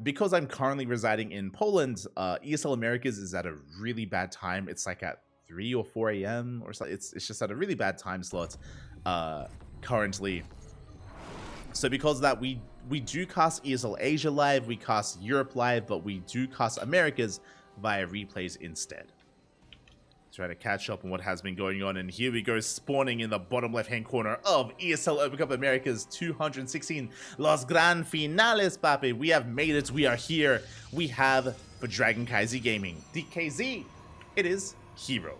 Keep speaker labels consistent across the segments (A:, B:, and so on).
A: because I'm currently residing in Poland, ESL Americas is at a really bad time. It's like at 3 or 4 a.m. or something. It's just at a really bad time slot currently. So because of that, we do cast ESL Asia live, we cast Europe live, but we do cast Americas via replays instead. Try to catch up on what has been going on, and here we go, spawning in the bottom left-hand corner of ESL Open Cup Americas 216 Los Gran Finales, papi. We have made it. We are here. We have for CranKy Gaming DKZ. It is herO,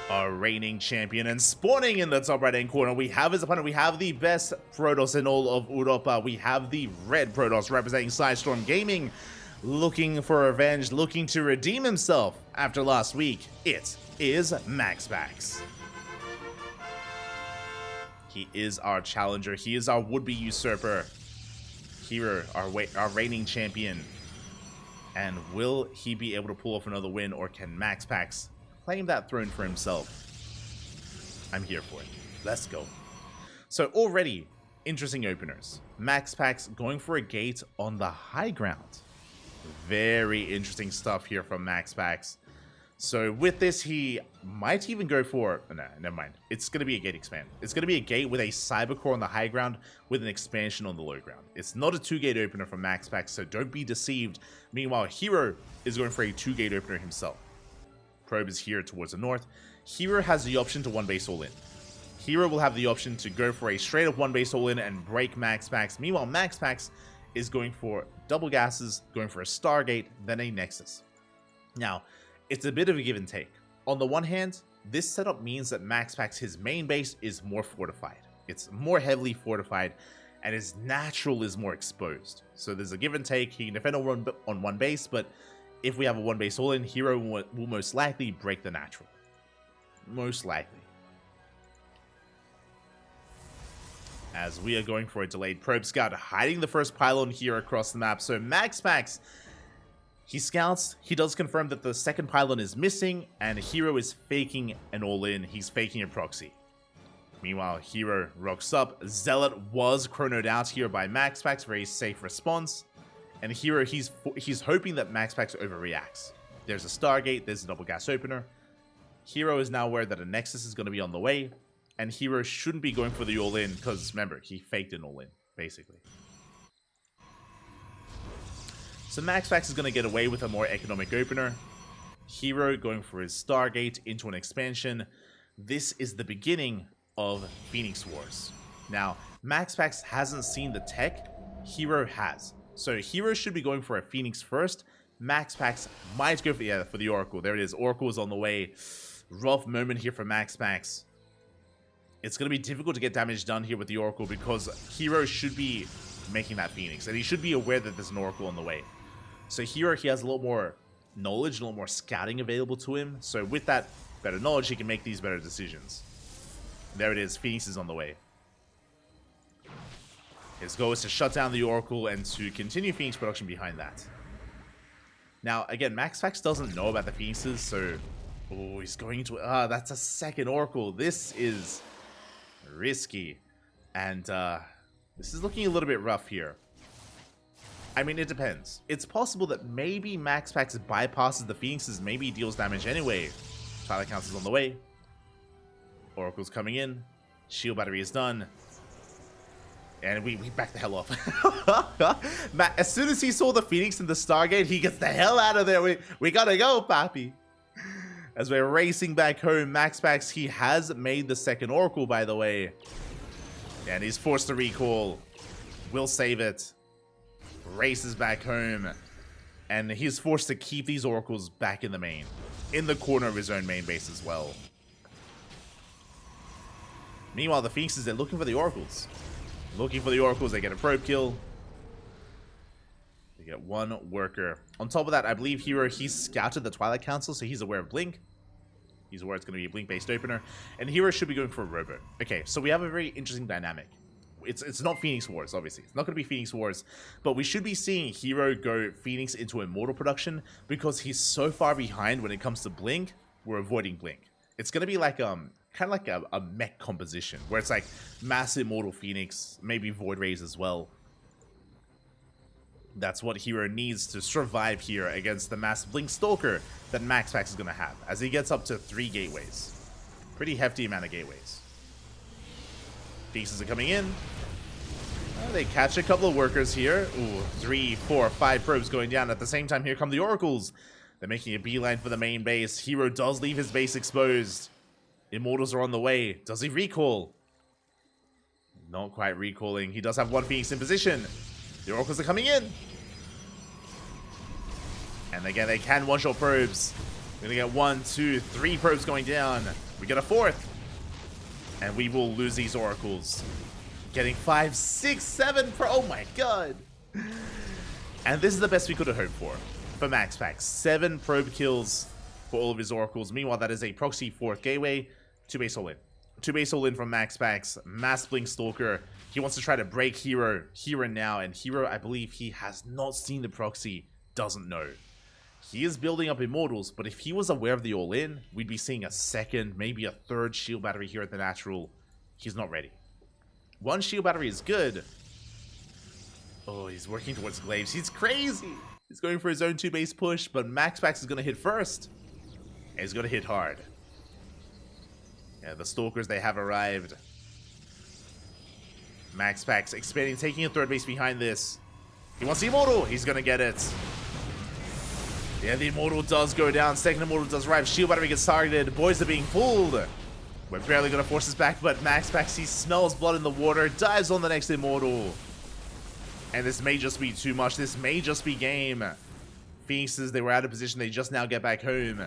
A: our reigning champion, and spawning in the top right-hand corner, we have his opponent. We have the best Protoss in all of Europa. We have the red Protoss representing Sidestorm Gaming, looking for revenge, looking to redeem himself after last week. It is MaxPax. He is our challenger. He is our would-be usurper. herO, our reigning champion. And will he be able to pull off another win, or can MaxPax claim that throne for himself? I'm here for it. Let's go. So already, interesting openers. MaxPax going for a gate on the high ground. Very interesting stuff here from MaxPax. So with this, he might even go for... No, never mind. It's going to be a gate expand. It's going to be a gate with a Cybercore on the high ground with an expansion on the low ground. It's not a 2-gate opener from MaxPax, so don't be deceived. Meanwhile, herO is going for a 2-gate opener himself. Probe is here towards the north. herO has the option to 1-base all in. herO will have the option to go for a straight up 1-base all in and break MaxPax. Meanwhile, MaxPax is going for double gases, going for a Stargate, then a Nexus. Now, it's a bit of a give and take. On the one hand, this setup means that MaxPax, his main base, is more fortified. It's more heavily fortified, and his natural is more exposed. So there's a give and take. He can defend on one base, but if we have a 1-base all-in, herO will most likely break the natural. Most likely. As we are going for a delayed probe scout, hiding the first pylon here across the map. So MaxPax, he scouts, he does confirm that the second pylon is missing, and herO is faking an all-in. He's faking a proxy. Meanwhile, herO rocks up. Zealot was chronoed out here by MaxPax, very safe response. And herO, he's hoping that MaxPax overreacts. There's a Stargate, there's a double gas opener. herO is now aware that a Nexus is going to be on the way, and herO shouldn't be going for the all-in, because remember, he faked an all-in, basically. So MaxPax is going to get away with a more economic opener. herO going for his Stargate into an expansion. This is the beginning of Phoenix Wars. Now, MaxPax hasn't seen the tech, herO has. So herO should be going for a Phoenix first. MaxPax might go for the Oracle. There it is. Oracle is on the way. Rough moment here for MaxPax. It's going to be difficult to get damage done here with the Oracle because herO should be making that Phoenix. And he should be aware that there's an Oracle on the way. So herO, he has a lot more knowledge, a lot more scouting available to him. So with that better knowledge, he can make these better decisions. There it is. Phoenix is on the way. His goal is to shut down the Oracle and to continue Phoenix production behind that. Now, again, MaxPax doesn't know about the Phoenixes, so... Oh, he's going to... that's a second Oracle. This is risky. And, this is looking a little bit rough here. I mean, it depends. It's possible that maybe MaxPax bypasses the Phoenixes, maybe he deals damage anyway. Twilight Council's on the way. Oracle's coming in. Shield battery is done. And we back the hell off. As soon as he saw the Phoenix and the Stargate, he gets the hell out of there. We gotta go, papi. As we're racing back home, MaxPax, he has made the second Oracle, by the way. And he's forced to recall. Will save it. Races back home. And he's forced to keep these Oracles back in the main. In the corner of his own main base as well. Meanwhile, the Phoenixes, they're looking for the Oracles. Looking for the Oracles, they get a probe kill. They get one worker. On top of that, I believe herO, he's scouted the Twilight Council, so he's aware of Blink. He's aware it's going to be a Blink-based opener. And herO should be going for a Robo. Okay, so we have a very interesting dynamic. It's not Phoenix Wars, obviously. It's not going to be Phoenix Wars. But we should be seeing herO go Phoenix into Immortal production because he's so far behind when it comes to Blink, we're avoiding Blink. It's going to be like kind of like a mech composition where it's like massive Immortal Phoenix, maybe Void Rays as well. That's what herO needs to survive here against the massive Blink Stalker that MaxPax is going to have, as he gets up to 3 gateways. Pretty hefty amount of gateways. Pieces are coming in. They catch a couple of workers here. Ooh, 3, 4, 5 probes going down. At the same time, here come the Oracles. They're making a beeline for the main base. herO does leave his base exposed. Immortals are on the way. Does he recall? Not quite recalling. He does have one Phoenix in position. The Oracles are coming in. And again, they can one-shot probes. We're going to get 1, 2, 3 probes going down. We get a 4th. And we will lose these Oracles. Getting 5, 6, 7 pro. Oh my god. And this is the best we could have hoped for MaxPax. 7 probe kills for all of his Oracles. Meanwhile, that is a proxy 4th gateway. 2 base all in. 2 base all in from MaxPax. Mass Blink Stalker. He wants to try to break herO now. And herO, I believe he has not seen the proxy. Doesn't know. He is building up Immortals, but if he was aware of the all-in, we'd be seeing a 2nd, maybe a 3rd shield battery here at the natural. He's not ready. 1 shield battery is good. Oh, he's working towards Glaives. He's crazy. He's going for his own 2 base push, but MaxPax is going to hit first. And he's going to hit hard. Yeah, the Stalkers, they have arrived. MaxPax expanding, taking a 3rd base behind this. He wants the Immortal. He's going to get it. Yeah, the Immortal does go down. 2nd Immortal does arrive. Shield battery gets targeted. Boys are being pulled. We're barely going to force this back, but MaxPax, he smells blood in the water. Dives on the next Immortal. And this may just be too much. This may just be game. Phoenixes, they were out of position. They just now get back home.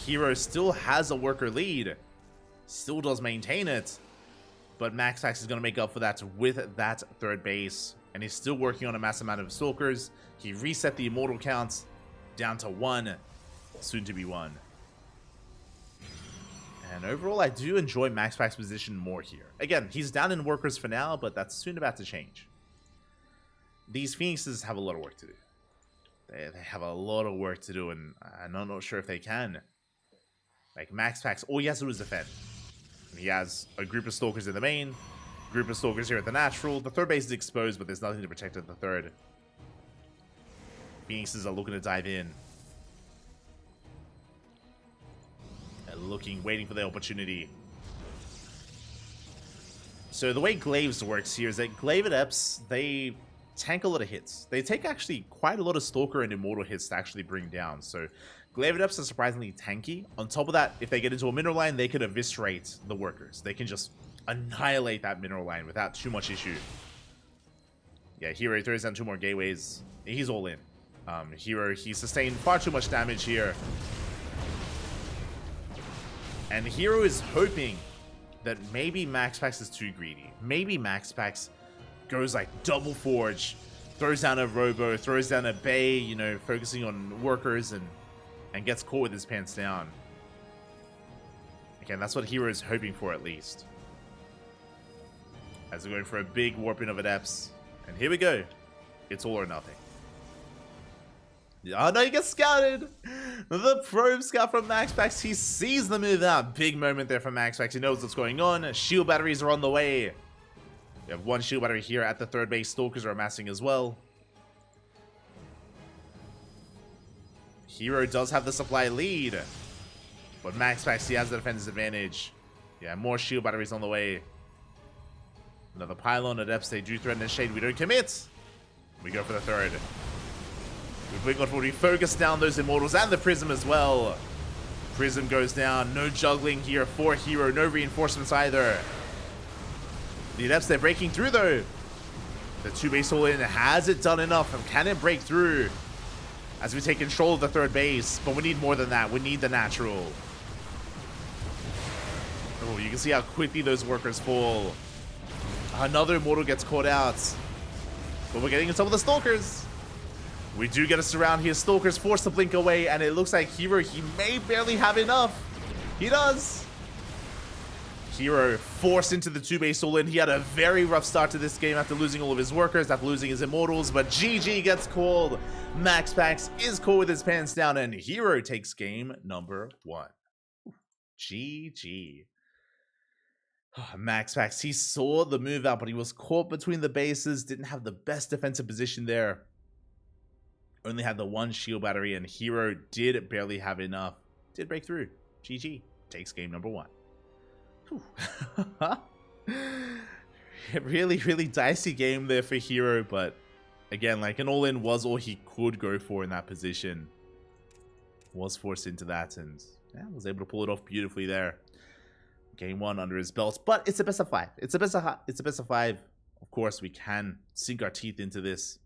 A: herO still has a worker lead. Still does maintain it. But MaxPax is going to make up for that with that 3rd base. And he's still working on a massive amount of Stalkers. He reset the Immortal count down to 1. Soon to be 1. And overall, I do enjoy MaxPax's position more here. Again, he's down in workers for now, but that's soon about to change. These Phoenixes have a lot of work to do. They have a lot of work to do, and I'm not sure if they can. Like, MaxPax, all he has to do is defend. He has a group of Stalkers in the main, group of Stalkers here at the natural. The 3rd base is exposed, but there's nothing to protect at the 3rd. Phoenixes are looking to dive in. Looking, waiting for the opportunity. So the way Glaives works here is that Glaive Adepts, they tank a lot of hits. They take actually quite a lot of Stalker and Immortal hits to actually bring down. So Glaive Adepts are surprisingly tanky. On top of that, if they get into a mineral line, they can eviscerate the workers. They can just annihilate that mineral line without too much issue. Yeah, herO throws down 2 more gateways. He's all in. herO, he sustained far too much damage here. And herO is hoping that maybe MaxPax is too greedy. Maybe MaxPax goes like double forge, throws down a Robo, throws down a Bay, you know, focusing on workers and gets caught with his pants down. Again, that's what herO is hoping for at least. As we're going for a big warping of Adepts. And here we go. It's all or nothing. Oh no, he gets scouted! The probe scout from MaxPax, he sees the move out. Big moment there from MaxPax, he knows what's going on. Shield batteries are on the way. We have 1 shield battery here at the 3rd base. Stalkers are amassing as well. herO does have the supply lead. But MaxPax, he has the defender's advantage. Yeah, more shield batteries on the way. Another pylon. Adepts, they do threaten the shade. We don't commit. We go for the 3rd. We blink on forward. We focus down those Immortals and the Prism as well. Prism goes down. No juggling here for herO. No reinforcements either. The Adepts, they're breaking through though. The 2 base all in. Has it done enough? And can it break through? As we take control of the 3rd base. But we need more than that. We need the natural. Oh, you can see how quickly those workers fall. Another Immortal gets caught out. But we're getting in some of the Stalkers. We do get a surround here. Stalkers forced to blink away, and it looks like herO, he may barely have enough. He does. herO forced into the 2 base all in. He had a very rough start to this game after losing all of his workers, after losing his Immortals, but GG gets called. MaxPax is caught with his pants down, and herO takes game number 1. GG. MaxPax, he saw the move out, but he was caught between the bases, didn't have the best defensive position there. Only had the one shield battery, and herO did barely have enough. Did break through. GG. Takes game number 1. Really, really dicey game there for herO, but again, like an all-in was all he could go for in that position. Was forced into that, and yeah, was able to pull it off beautifully there. Game 1 under his belt, but it's a best of 5. It's a best of 5. Of course, we can sink our teeth into this,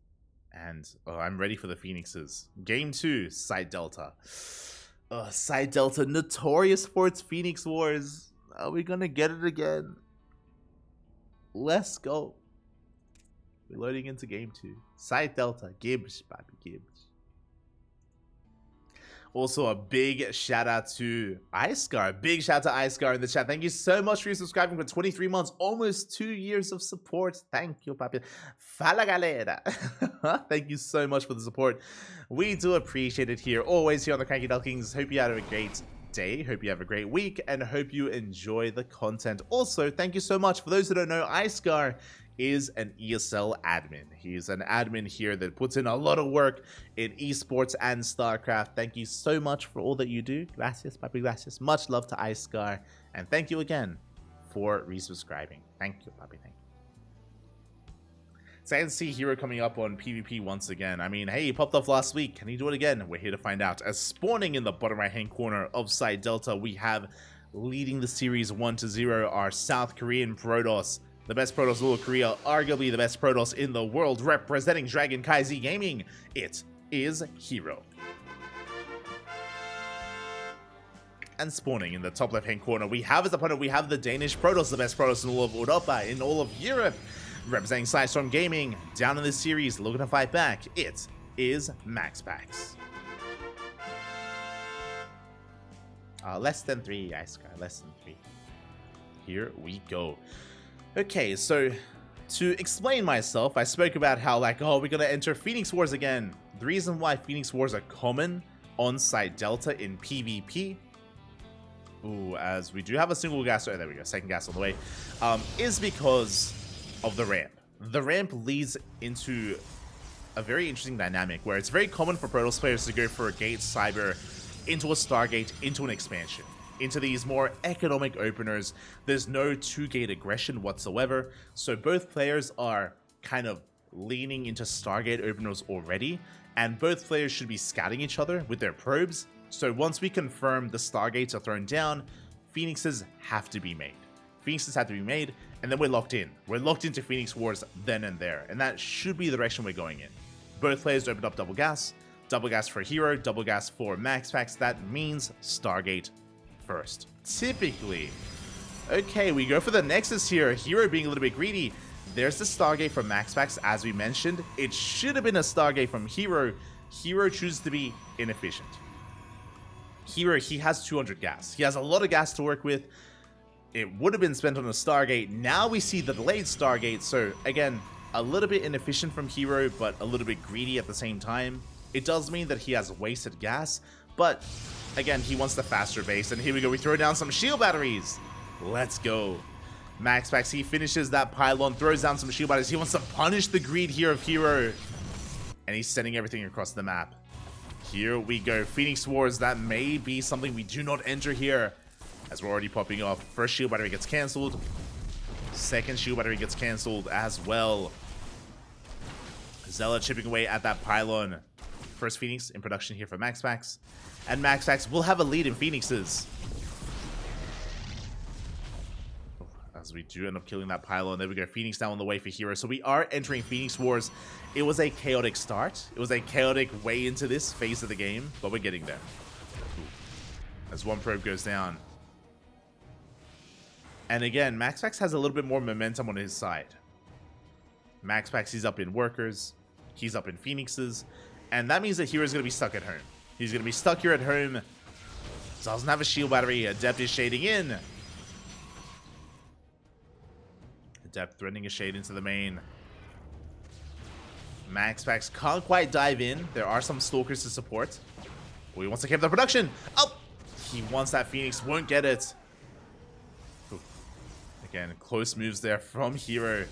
A: and I'm ready for the Phoenixes. Game 2, Side Delta. Side Delta, notorious for its Phoenix Wars. Are we gonna get it again? Let's go. We're loading into game 2. Side Delta, Gibbs, baby, Gibbs. Also, a big shout out to Icegar. Big shout out to Icegar in the chat. Thank you so much for subscribing for 23 months, almost 2 years of support. Thank you, papi. Fala galera. Thank you so much for the support. We do appreciate it here, always here on the CranKy Ducklings. Hope you had a great day, hope you have a great week, and hope you enjoy the content. Also, thank you so much. For those who don't know, Icegar is an ESL admin. He's an admin here that puts in a lot of work in esports and StarCraft. Thank you so much for all that you do. Gracias, papi, gracias. Much love to Icegar, and thank you again for resubscribing. Thank you, papi, thank you. Excited to see herO coming up on PvP once again. I mean, hey, he popped off last week. Can he do it again? We're here to find out. As spawning in the bottom right-hand corner of Side Delta, we have leading the series 1-0, our South Korean Protoss. The best Protoss in all of Korea, arguably the best Protoss in the world, representing Dragon Kaizi Gaming. It is herO. And spawning in the top left-hand corner, we have as opponent, we have the Danish Protoss, the best Protoss in all of Europa, in all of Europe. Representing Sidestorm Gaming, down in this series, looking to fight back. It is MaxPax. Less than 3, Icegar, less than 3. Here we go. Okay, so to explain myself, I spoke about how, like, oh, we're gonna enter Phoenix Wars again. The reason why Phoenix Wars are common on Side Delta in PvP, as we do have a single gas, there we go, second gas on the way, is because of the ramp. The ramp leads into a very interesting dynamic where it's very common for Protoss players to go for a Gate Cyber into a Stargate, into an expansion, into these more economic openers. There's no 2-gate aggression whatsoever, so both players are kind of leaning into Stargate openers already, and both players should be scouting each other with their probes. So once we confirm the Stargates are thrown down, Phoenixes have to be made. Phoenixes have to be made, and then we're locked in. We're locked into Phoenix Wars then and there, and that should be the direction we're going in. Both players opened up double gas for herO, double gas for MaxPax. That means Stargate first, typically. Okay, we go for the Nexus here. herO being a little bit greedy. There's the Stargate from MaxPax, as we mentioned. It should have been a Stargate from herO. herO chooses to be inefficient. herO, he has 200 gas. He has a lot of gas to work with. It would have been spent on a Stargate. Now we see the delayed Stargate. So again, a little bit inefficient from herO, but a little bit greedy at the same time. It does mean that he has wasted gas, but again, he wants the faster base. And here we go. We throw down some shield batteries. Let's go. MaxPax, he finishes that pylon, throws down some shield batteries. He wants to punish the greed here of herO. And he's sending everything across the map. Here we go. Phoenix Wars, that may be something we do not enter here, as we're already popping off. First shield battery gets cancelled. Second shield battery gets cancelled as well. Zella chipping away at that pylon. First Phoenix in production here for MaxPax. And MaxPax will have a lead in Phoenixes. As we do end up killing that pylon. There we go. Phoenix now on the way for herO. So we are entering Phoenix Wars. It was a chaotic start. It was a chaotic way into this phase of the game, but we're getting there. As one probe goes down. And again, MaxPax has a little bit more momentum on his side. MaxPax, he's up in workers. He's up in Phoenixes. And that means that herO's going to be stuck at home. He's going to be stuck here at home. Doesn't have a shield battery. Adept is shading in. Adept threatening a shade into the main. MaxPax can't quite dive in. There are some stalkers to support. Oh, he wants to keep the production. Oh! He wants that Phoenix. Won't get it. Again, close moves there from herO.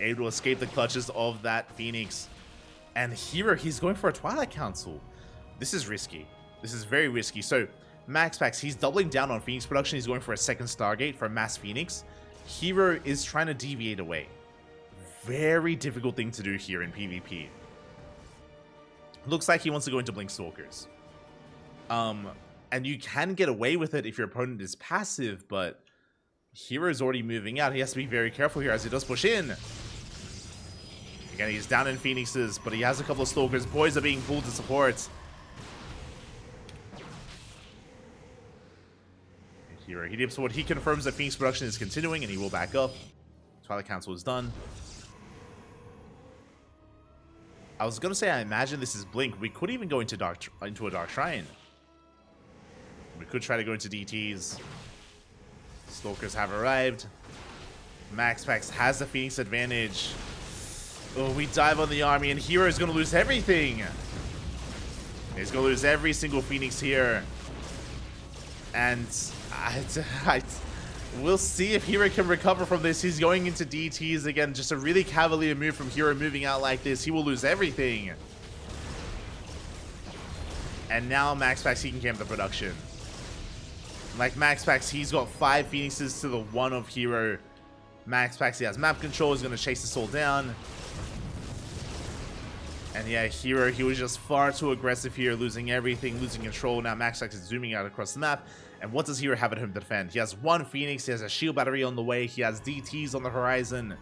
A: Able to escape the clutches of that Phoenix. And herO, he's going for a Twilight Council. This is risky. This is very risky. So, MaxPax, he's doubling down on Phoenix production. He's going for a second Stargate for a Mass Phoenix. herO is trying to deviate away. Very difficult thing to do here in PvP. Looks like he wants to go into Blink Stalkers. And you can get away with it if your opponent is passive, but herO is already moving out. He has to be very careful here as he does push in. Again, he's down in Phoenixes, but he has a couple of Stalkers. Boys are being pulled to support. herO, he dips forward. He confirms that Phoenix production is continuing, and he will back up. Twilight Council is done. I was going to say, I imagine this is Blink. We could even go into a Dark Shrine. We could try to go into DTs. Stalkers have arrived. MaxPax has the Phoenix advantage. Oh, we dive on the army, and herO is going to lose everything. He's going to lose every single Phoenix here. And we'll see if herO can recover from this. He's going into DTs again. Just a really cavalier move from herO moving out like this. He will lose everything. And now MaxPax, he can camp the production. Like MaxPax, he's got 5 Phoenixes to the 1 of herO. MaxPax, he has map control. He's going to chase this all down. And yeah, herO, he was just far too aggressive here, losing everything, losing control. Now MaxPax is zooming out across the map. And what does herO have at home to defend? He has 1 Phoenix, he has a shield battery on the way, he has DTs on the horizon.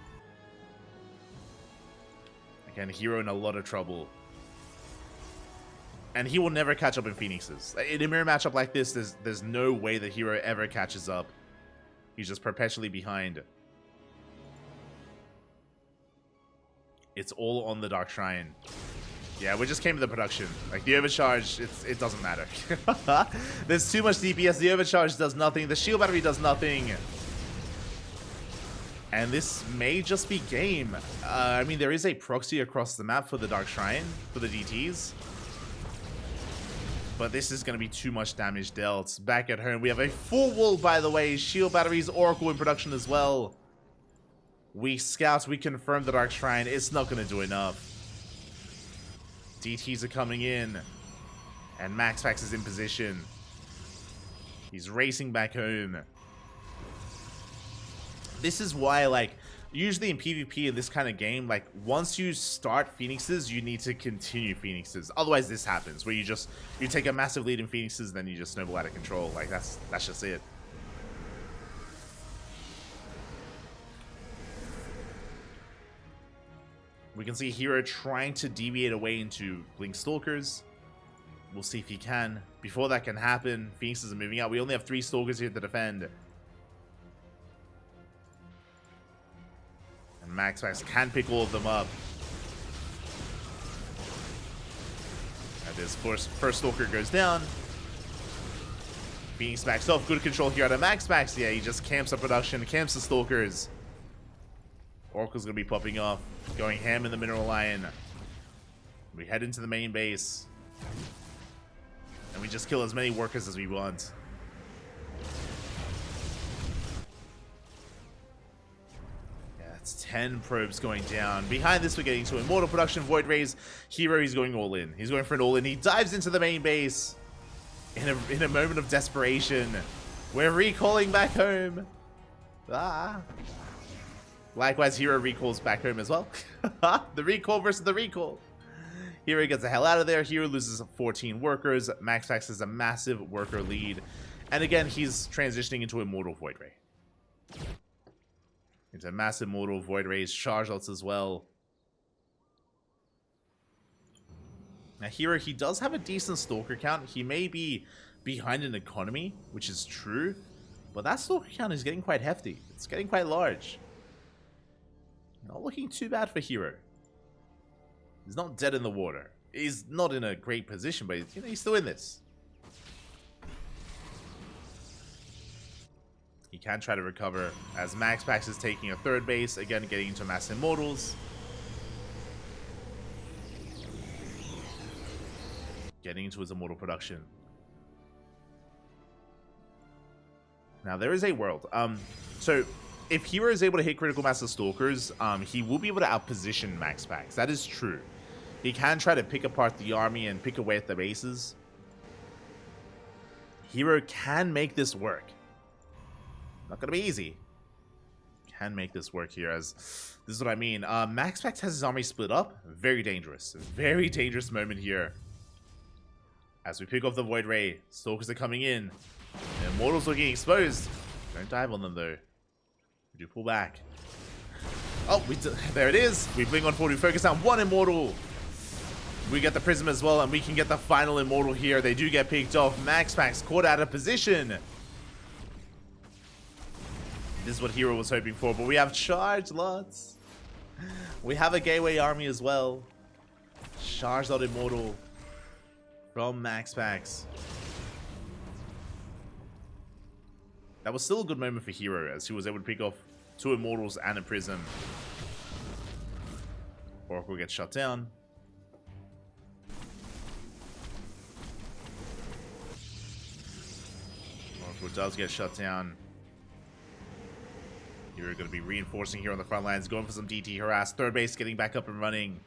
A: Again, herO in a lot of trouble. And he will never catch up in Phoenixes. In a mirror matchup like this, there's no way that herO ever catches up. He's just perpetually behind. It's all on the Dark Shrine. Yeah, we just came to the production. Like, the overcharge, it doesn't matter. There's too much DPS. The overcharge does nothing. The shield battery does nothing. And this may just be game. I mean, there is a proxy across the map for the Dark Shrine, for the DTs. But this is going to be too much damage dealt. Back at home, we have a full wall, by the way. Shield batteries, Oracle in production as well. We scout, we confirm the Dark Shrine. It's not going to do enough. DTs are coming in. And MaxPax is in position. He's racing back home. This is why, like, usually in PvP in this kind of game, like, once you start Phoenixes, you need to continue Phoenixes. Otherwise, this happens, where you take a massive lead in Phoenixes, then you just snowball out of control. Like, that's just it. We can see herO trying to deviate away into Blink Stalkers. We'll see if he can. Before that can happen, Phoenixes are moving out. We only have 3 Stalkers here to defend. And MaxPax can pick all of them up. And this first Stalker goes down. Phoenix maxed off. Good control here out of MaxPax. Yeah, he just camps the production, camps the Stalkers. Oracle's going to be popping off. Going ham in the Mineral Lion. We head into the main base. And we just kill as many workers as we want. Yeah, it's 10 probes going down. Behind this, we're getting to Immortal production, Void Rays. herO, he's going all in. He's going for an all in. He dives into the main base. In a moment of desperation. We're recalling back home. Ah. Likewise, herO recalls back home as well. The recall versus the recall. herO gets the hell out of there. herO loses 14 workers. MaxPax has a massive worker lead. And again, he's transitioning into Immortal Void Ray. It's a massive Immortal Void Rays, charge outs as well. Now herO, he does have a decent Stalker count. He may be behind in economy, which is true. But that Stalker count is getting quite hefty. It's getting quite large. Not looking too bad for herO. He's not dead in the water. He's not in a great position, but he's still in this. He can try to recover as MaxPax is taking a 3rd base, again getting into Mass Immortals. Getting into his Immortal production. Now, there is a world. So, if herO is able to hit critical mass of Stalkers, he will be able to outposition MaxPax. That is true. He can try to pick apart the army and pick away at the bases. herO can make this work. Not going to be easy. Can make this work here, as this is what I mean. MaxPax has his army split up. Very dangerous. Very dangerous moment here. As we pick off the Void Ray, Stalkers are coming in. The Immortals are getting exposed. Don't dive on them, though. We do pull back. Oh, there it is. We blink on forward. We focus on one Immortal. We get the Prism as well, and we can get the final Immortal here. They do get picked off. MaxPax caught out of position. This is what herO was hoping for, but we have charged lots. We have a Gateway army as well. Charged out Immortal from MaxPax. That was still a good moment for herO, as he was able to pick off 2 Immortals and a Prism. Oracle gets shut down. Oracle does get shut down. herO going to be reinforcing here on the front lines, going for some DT harass. Third base getting back up and running.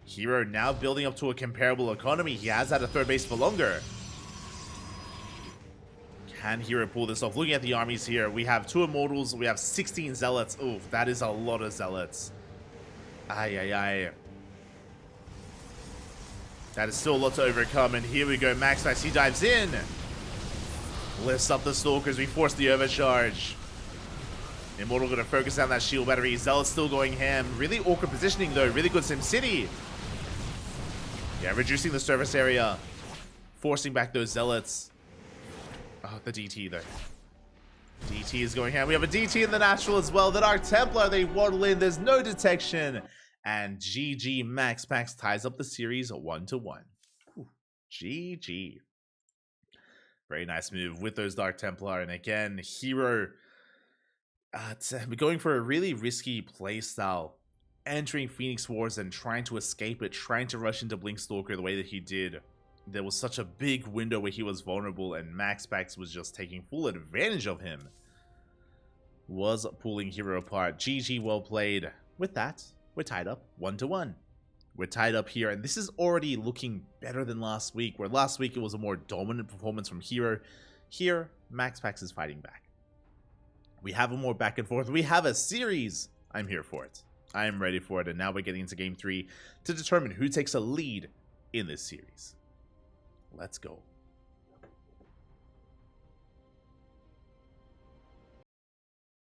A: herO now building up to a comparable economy. He has had a third base for longer. Can herO pull this off? Looking at the armies here, we have 2 Immortals, we have 16 Zealots. Oof, that is a lot of Zealots. Ay, ay, ay. That is still a lot to overcome, and here we go. MaxPax, he dives in. Lifts up the Stalkers, we force the overcharge. Immortal going to focus on that shield battery. Zealot's still going ham. Really awkward positioning, though. Really good SimCity. Yeah, reducing the surface area. Forcing back those Zealots. Oh, the DT, though. DT is going ham. We have a DT in the natural as well. The Dark Templar, they waddle in. There's no detection. And GG, MaxPax ties up the series 1-1. GG. Very nice move with those Dark Templar. And again, herO going for a really risky playstyle. Entering Phoenix Wars and trying to escape it. Trying to rush into Blink Stalker the way that he did. There was such a big window where he was vulnerable, and MaxPax was just taking full advantage of him. Was pulling herO apart. GG, well played. With that, we're tied up 1-1. We're tied up here, and this is already looking better than last week, where last week it was a more dominant performance from herO. Here, MaxPax is fighting back. We have a more back and forth. We have a series. I'm here for it. I am ready for it, and now we're getting into Game 3 to determine who takes a lead in this series. Let's go.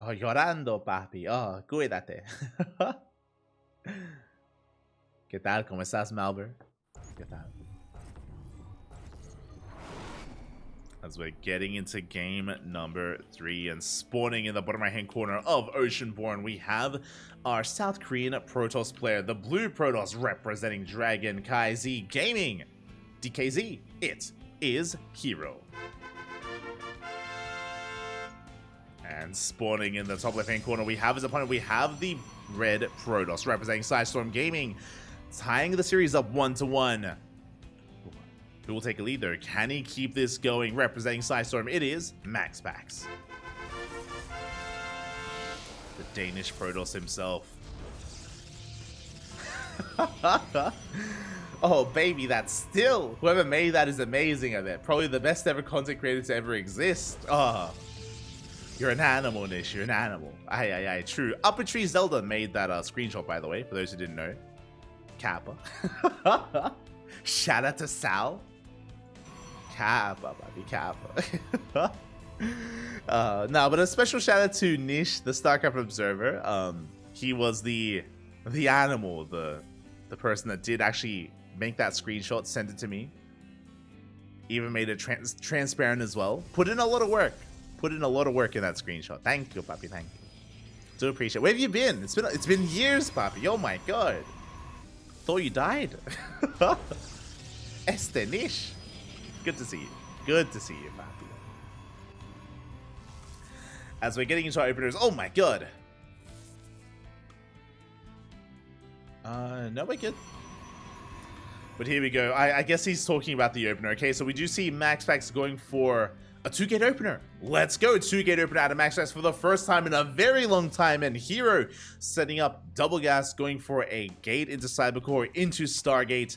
A: Oh, llorando, papi. Oh, cuídate. ¿Qué tal? ¿Cómo estás, Malber? ¿Qué tal? As we're getting into game number 3 and spawning in the bottom right hand corner of Oceanborn, we have our South Korean Protoss player, the blue Protoss representing CranKy Z Gaming. DKZ, it is herO. And spawning in the top left hand corner, we have his opponent. We have the red Protoss representing Sidestorm Gaming, tying the series up 1-1. Who will take a lead though? Can he keep this going? Representing Sidestorm, it is MaxPax. The Danish Protoss himself. Oh, baby, that's still... Whoever made that is amazing, I bet. Probably the best ever content creator to ever exist. Oh, you're an animal, Nish. You're an animal. Aye, aye, aye. True. Upper Tree Zelda made that screenshot, by the way, for those who didn't know. Kappa. Shout out to Sal. Kappa, baby, Kappa. No, but a special shout out to Nish, the StarCraft observer. He was the animal, the person that did actually make that screenshot, send it to me. Even made it transparent as well. Put in a lot of work. Put in a lot of work in that screenshot. Thank you, Papi. Thank you. Do appreciate it. Where have you been? It's been years, Papi. Oh my god. Thought you died. Este Nish. Good to see you. Good to see you, Papi. As we're getting into our openers. Oh my god. No, we're good. But here we go. I guess he's talking about the opener. Okay, so we do see MaxPax going for A 2-gate opener. Let's go. 2-gate opener out of MaxPax for the first time in a very long time. And herO setting up double gas, going for a gate into Cybercore, into Stargate.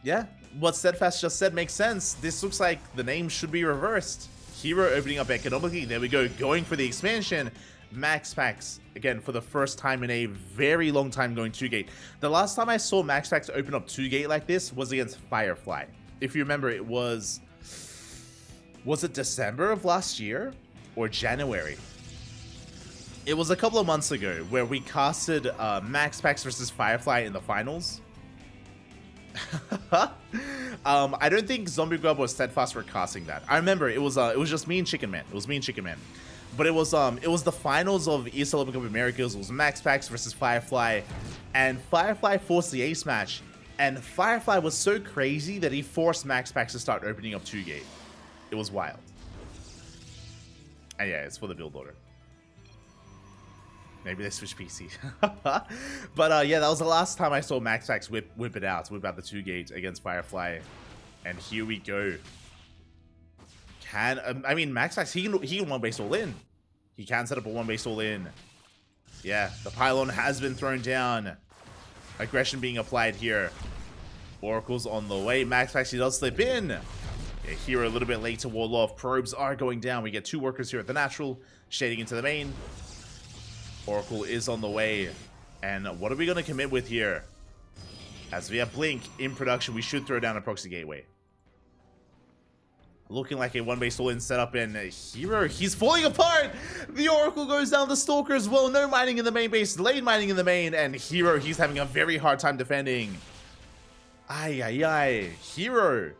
A: Yeah, what Steadfast just said makes sense. This looks like the name should be reversed. herO opening up economically. There we go. Going for the expansion. MaxPax, again, for the first time in a very long time, going 2-gate. The last time I saw MaxPax open up 2-gate like this was against Firefly. If you remember, it was it December of last year or January? It was a couple of months ago where we casted MaxPax versus Firefly in the finals. I don't think Zombie Grub or Steadfast were casting that. I remember it was just me and Chicken Man. It was me and Chicken Man. But it was the finals of ESL Open Cup Americas. It was MaxPax versus Firefly, and Firefly forced the ace match. And Firefly was so crazy that he forced MaxPax to start opening up 2-gate. It was wild. And yeah, it's for the build order. Maybe they switch PC. But yeah, that was the last time I saw MaxPax whip it out. Whip out the 2-gate against Firefly. And here we go. I mean, MaxPax, he can 1-base all in. He can set up a 1-base all in. Yeah, the pylon has been thrown down. Aggression being applied here. Oracle's on the way. MaxPax, he does slip in. Yeah, herO a little bit late to wall off. Probes are going down. We get 2 workers here at the natural. Shading into the main. Oracle is on the way. And what are we going to commit with here? As we have Blink in production, we should throw down a proxy gateway. Looking like a 1-base all-in setup, and herO, he's falling apart! The Oracle goes down, the Stalker as well. No mining in the main base, lane mining in the main, and herO, he's having a very hard time defending. Ay. herO.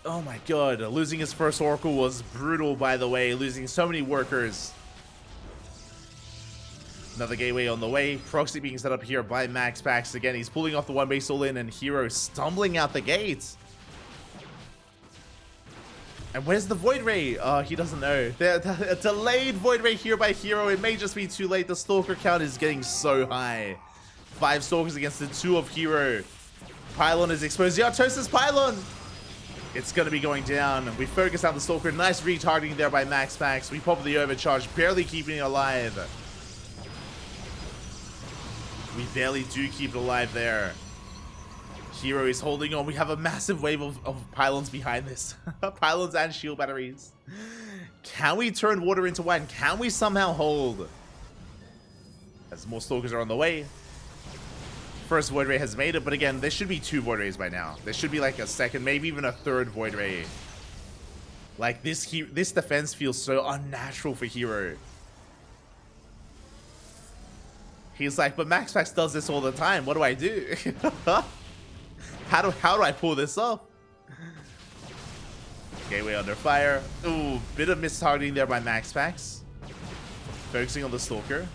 A: Oh my god, losing his first Oracle was brutal, by the way. Losing so many workers. Another gateway on the way. Proxy being set up here by MaxPax. Again, he's pulling off the 1-base all-in, and herO stumbling out the gates. And where's the Void Ray? He doesn't know. A delayed Void Ray here by herO. It may just be too late. The Stalker count is getting so high. 5 Stalkers against the 2 of herO. Pylon is exposed. Yartosis Pylon! It's going to be going down. We focus on the Stalker. Nice retargeting there by MaxPax. We pop the overcharge, barely keeping it alive. We barely do keep it alive there. herO is holding on. We have a massive wave of pylons behind this. Pylons and shield batteries. Can we turn water into wine? Can we somehow hold? As more Stalkers are on the way. First Void Ray has made it, but again, there should be 2 Void Rays by now. There should be like a second, maybe even a 3rd Void Ray. Like this defense feels so unnatural for herO. He's like, but MaxPax does this all the time. What do I do? How do I pull this off? Gateway under fire. Ooh, bit of mistargeting there by MaxPax. Focusing on the Stalker.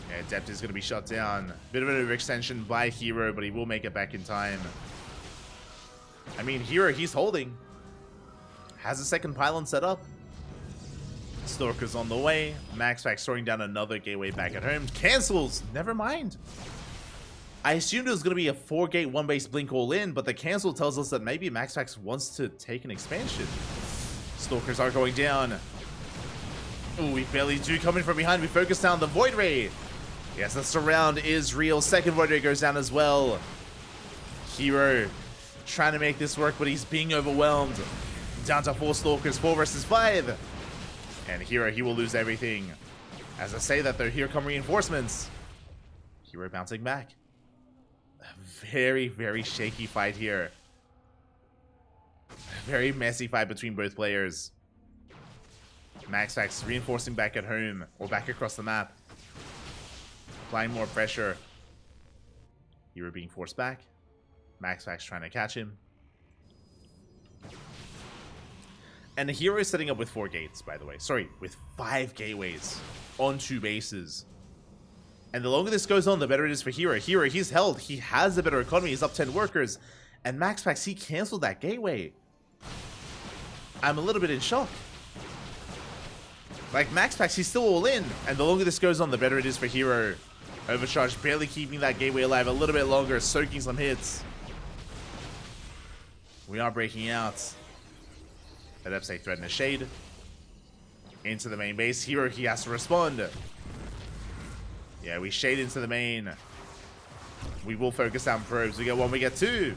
A: Yeah, Depth is going to be shut down. Bit of an overextension by herO, but he will make it back in time. I mean, herO, he's holding. Has a second pylon set up. Stalker's on the way. MaxPax throwing down another gateway back at home. Cancels! Never mind. I assumed it was going to be a 4-gate 1-base blink all in, but the cancel tells us that maybe MaxPax wants to take an expansion. Stalkers are going down. Ooh, we barely do come in from behind. We focus down the Void Ray. Yes, the surround is real. Second Void Ray goes down as well. herO trying to make this work, but he's being overwhelmed. Down to 4 Stalkers, 4 versus 5. And herO, he will lose everything. As I say that, though, here come reinforcements. herO bouncing back. A very, very shaky fight here. A very messy fight between both players. MaxPax reinforcing back at home, or back across the map. Applying more pressure. herO being forced back. MaxPax trying to catch him. And herO is setting up with 4 gates, by the way. Sorry, with 5 gateways on 2 bases. And the longer this goes on, the better it is for herO. herO, he's held. He has a better economy. He's up 10 workers. And MaxPax, he canceled that gateway. I'm a little bit in shock. Like, MaxPax, he's still all in. And the longer this goes on, the better it is for herO. Overcharge, barely keeping that gateway alive a little bit longer, soaking some hits. We are breaking out. Adepts say threaten a shade. Into the main base. herO, he has to respond. Yeah, we shade into the main. We will focus down probes. We get one, we get two.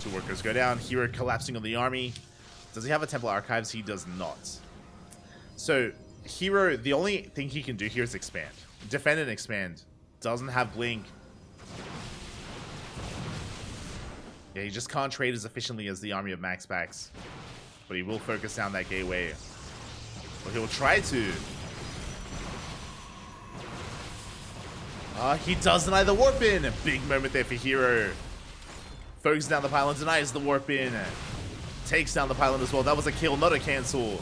A: Two workers go down. herO collapsing on the army. Does he have a Temple Archives? He does not. So, herO, the only thing he can do here is expand. Defend and expand. Doesn't have blink. Yeah, he just can't trade as efficiently as the army of MaxPax. But he will focus down that gateway. Or he'll try to. He does deny the warp in. Big moment there for herO. Focuses down the pylon, denies the warp in. Takes down the pylon as well. That was a kill, not a cancel.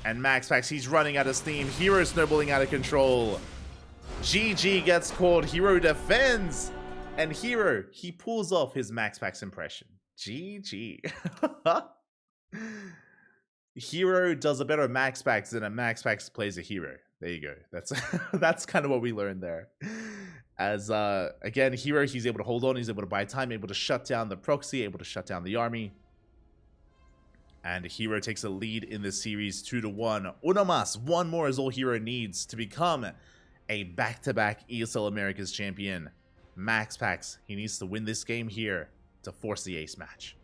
A: And MaxPax, he's running out of steam. herO snowballing out of control. GG gets called. herO defends. And herO, he pulls off his MaxPax impression. GG. herO does a better MaxPax than a MaxPax plays a herO. There you go. That's kind of what we learned there. As again, herO, he's able to hold on, he's able to buy time, able to shut down the proxy, able to shut down the army. And herO takes a lead in this series 2-1. Uno más, one more is all herO needs to become a back-to-back ESL Americas champion. MaxPax, he needs to win this game here to force the ace match.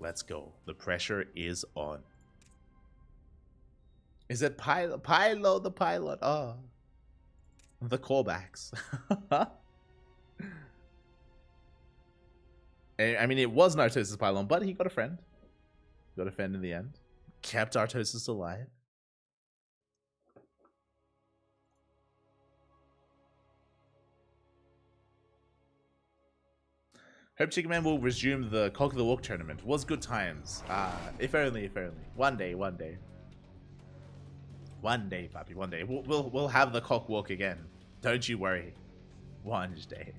A: Let's go. The pressure is on. Is it the pilot? Oh. The callbacks. I mean, it was Nartosis Pylon, but he got a friend. Got a friend in the end. Kept Artosis alive. Hope Chicken Man will resume the Cock of the Walk tournament. Was good times. If only, if only. One day, one day. One day, Papi, one day. We'll have the cock walk again. Don't you worry. One day.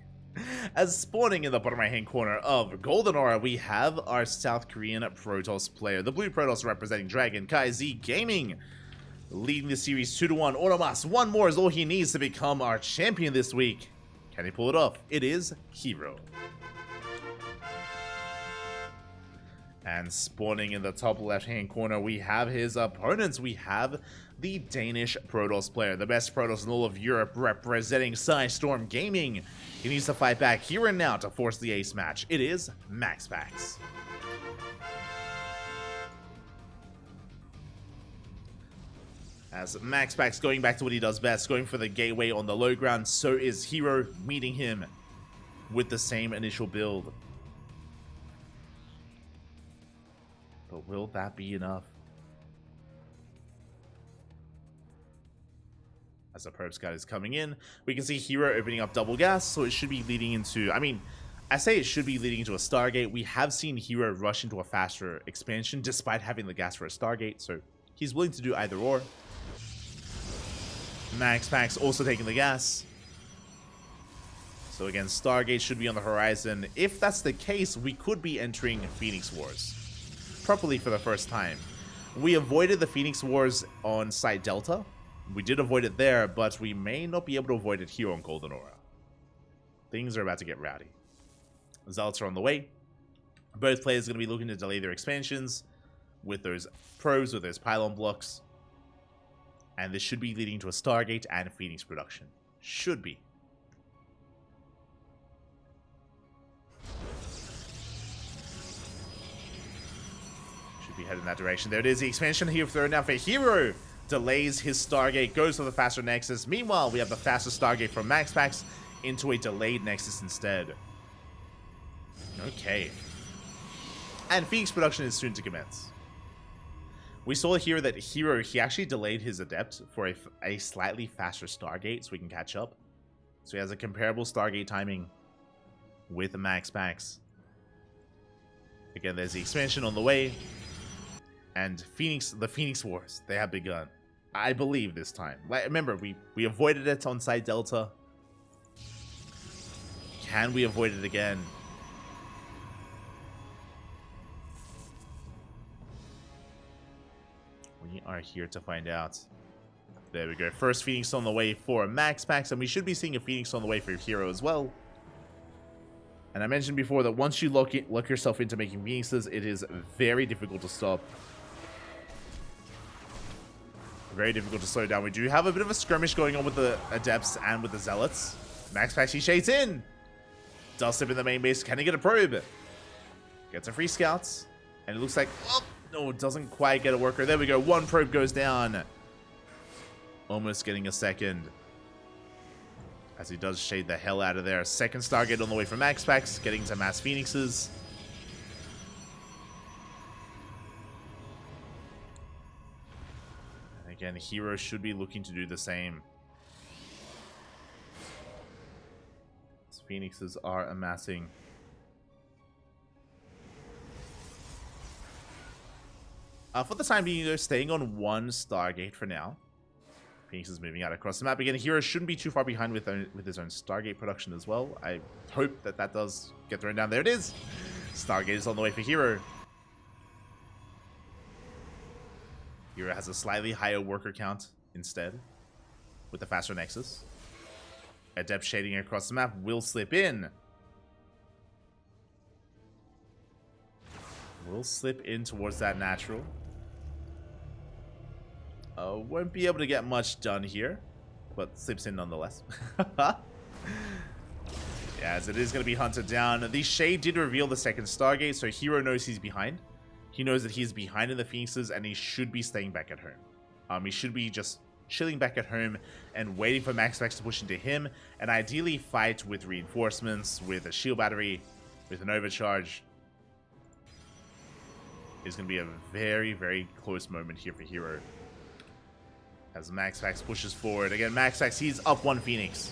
A: As spawning in the bottom right hand corner of Golden Aura, we have our South Korean Protoss player. The blue Protoss representing CranKy Z Gaming. Leading the series 2-1. Oromas, one more is all he needs to become our champion this week. Can he pull it off? It is herO. And spawning in the top left-hand corner, we have his opponents. We have the Danish Protoss player, the best Protoss in all of Europe, representing Storm Gaming. He needs to fight back here and now to force the ace match. It is MaxPax. As MaxPax going back to what he does best, going for the gateway on the low ground, so is herO, meeting him with the same initial build. But will that be enough? As the probe scout is coming in, we can see herO opening up double gas, so it should be leading into, I mean, I say it should be leading into a Stargate. We have seen herO rush into a faster expansion despite having the gas for a Stargate, so he's willing to do either or. MaxPax also taking the gas. So again, Stargate should be on the horizon. If that's the case, we could be entering Phoenix Wars properly for the first time. We avoided the Phoenix Wars on Site Delta. We did avoid it there, but we may not be able to avoid it here on Golden Aura. Things are about to get rowdy. Zealots are on the way. Both players are going to be looking to delay their expansions with those probes, with those pylon blocks. And this should be leading to a Stargate and Phoenix production. Should be. Be heading in that direction. There it is, the expansion here thrown down for herO. Delays his Stargate, goes for the faster Nexus. Meanwhile, we have the faster Stargate from MaxPax into a delayed Nexus instead. Okay. And Phoenix production is soon to commence. We saw here that herO, he actually delayed his Adept for a slightly faster Stargate so we can catch up. So he has a comparable Stargate timing with MaxPax. Again, there's the expansion on the way. And the Phoenix Wars, they have begun. I believe this time. Remember, we avoided it on Site Delta. Can we avoid it again? We are here to find out. There we go. First Phoenix on the way for MaxPax, and we should be seeing a Phoenix on the way for herO as well. And I mentioned before that once you lock yourself into making Phoenixes, it is very difficult to stop. Very difficult to slow down. We do have a bit of a skirmish going on with the Adepts and with the Zealots. MaxPax, he shades in. Does slip in the main base. Can he get a probe? Gets a free scouts. And it looks like, oh, no, it doesn't quite get a worker. There we go. One probe goes down. Almost getting a second. As he does shade the hell out of there. Second Stargate on the way from MaxPax. Getting to mass Phoenixes. And again, herO should be looking to do the same. As Phoenixes are amassing. For the time being, they're staying on one Stargate for now. Phoenix is moving out across the map. Again, herO shouldn't be too far behind with his own Stargate production as well. I hope that that does get thrown down. There it is. Stargate is on the way for herO. herO has a slightly higher worker count instead with the faster Nexus. Adept shading across the map will slip in. Will slip in towards that natural. Won't be able to get much done here, but slips in nonetheless. Yeah, as it is going to be hunted down. The shade did reveal the second Stargate, so herO knows he's behind. He knows that he's behind in the Phoenixes, and he should be staying back at home. He should be just chilling back at home and waiting for MaxPax to push into him, and ideally fight with reinforcements, with a shield battery, with an overcharge. It's going to be a very, very close moment here for herO. As MaxPax pushes forward. Again, MaxPax, he's up one Phoenix.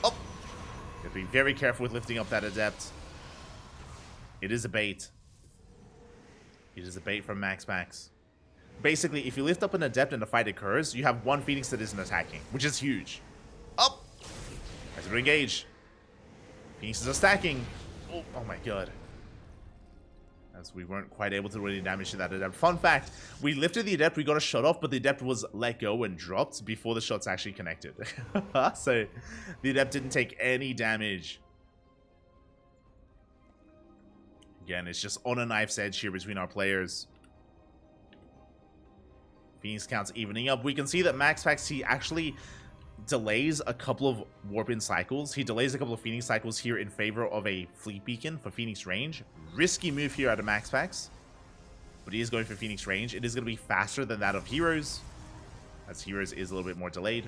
A: Oh! You have to be very careful with lifting up that Adept. It is a bait. It is a bait from MaxPax. Basically, if you lift up an Adept and a fight occurs, you have one Phoenix that isn't attacking, which is huge. Up! As we engage. Phoenixes are stacking. Oh my god. As we weren't quite able to do any damage to that Adept. Fun fact, we lifted the Adept, we got a shot off, but the Adept was let go and dropped before the shots actually connected. So, the Adept didn't take any damage. Again, it's just on a knife's edge here between our players. Phoenix counts evening up. We can see that MaxPax, he actually delays a couple of warp-in cycles. He delays a couple of Phoenix cycles here in favor of a Fleet Beacon for Phoenix range. Risky move here out of MaxPax, but he is going for Phoenix range. It is going to be faster than that of herO's, as herO's is a little bit more delayed.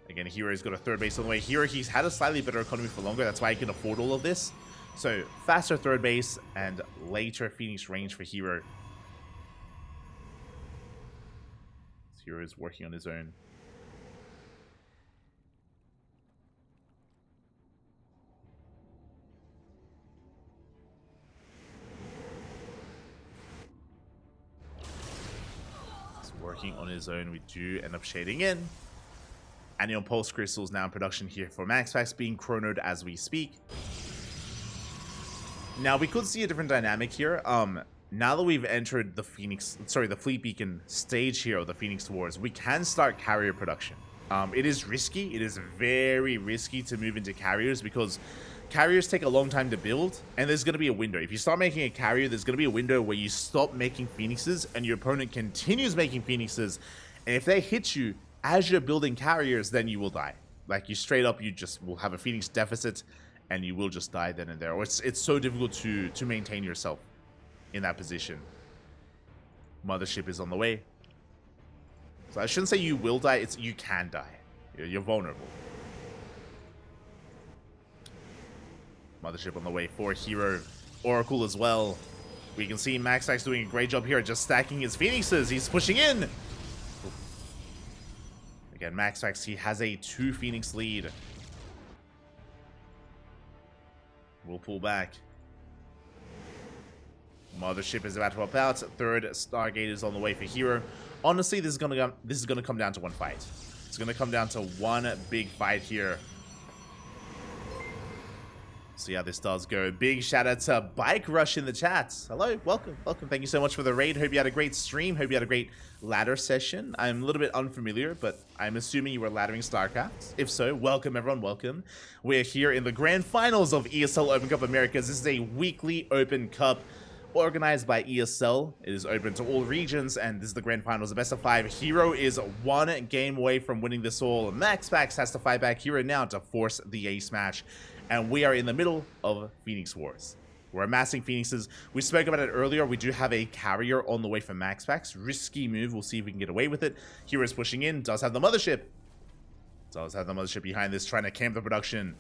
A: Again, herO's got a third base on the way. herO, he's had a slightly better economy for longer. That's why he can afford all of this. So, faster third base and later Phoenix range for herO. herO is working on his own. Working on his own, we do end up shading in. Annual Pulse Crystals now in production here for MaxPax, being chronoed as we speak. Now, we could see a different dynamic here. Now that we've entered the the Fleet Beacon stage here of the Phoenix Wars, we can start carrier production. It is risky. It is very risky to move into carriers because carriers take a long time to build, and there's going to be a window. If you start making a carrier, there's going to be a window where you stop making Phoenixes, and your opponent continues making Phoenixes, and if they hit you as you're building carriers, then you will die. Like, you straight up, you just will have a Phoenix deficit, and you will just die then and there. Or it's so difficult to maintain yourself in that position. Mothership is on the way. So I shouldn't say you will die, it's you can die. You're vulnerable. Mothership on the way for herO. Oracle as well. We can see MaxPax doing a great job here, just stacking his Phoenixes. He's pushing in. Again, MaxPax, he has a 2 Phoenix lead. We'll pull back. Mothership is about to pop out. Third Stargate is on the way for herO. Honestly, this is gonna come down to one fight. It's gonna come down to one big fight here. So yeah, this does go. Big shout out to Bike Rush in the chats. Hello, welcome. Thank you so much for the raid. Hope you had a great stream. Hope you had a great ladder session. I'm a little bit unfamiliar, but I'm assuming you were laddering StarCraft. If so, welcome everyone, welcome. We're here in the grand finals of ESL Open Cup Americas. This is a weekly Open Cup organized by ESL. It is open to all regions, and this is the grand finals, the best of 5. herO is 1 game away from winning this all. MaxPax has to fight back herO now to force the ace match. And we are in the middle of Phoenix Wars. We're amassing Phoenixes. We spoke about it earlier. We do have a carrier on the way from MaxPax. Risky move. We'll see if we can get away with it. herO's pushing in. Does have the mothership. Does have the mothership behind this, trying to camp the production.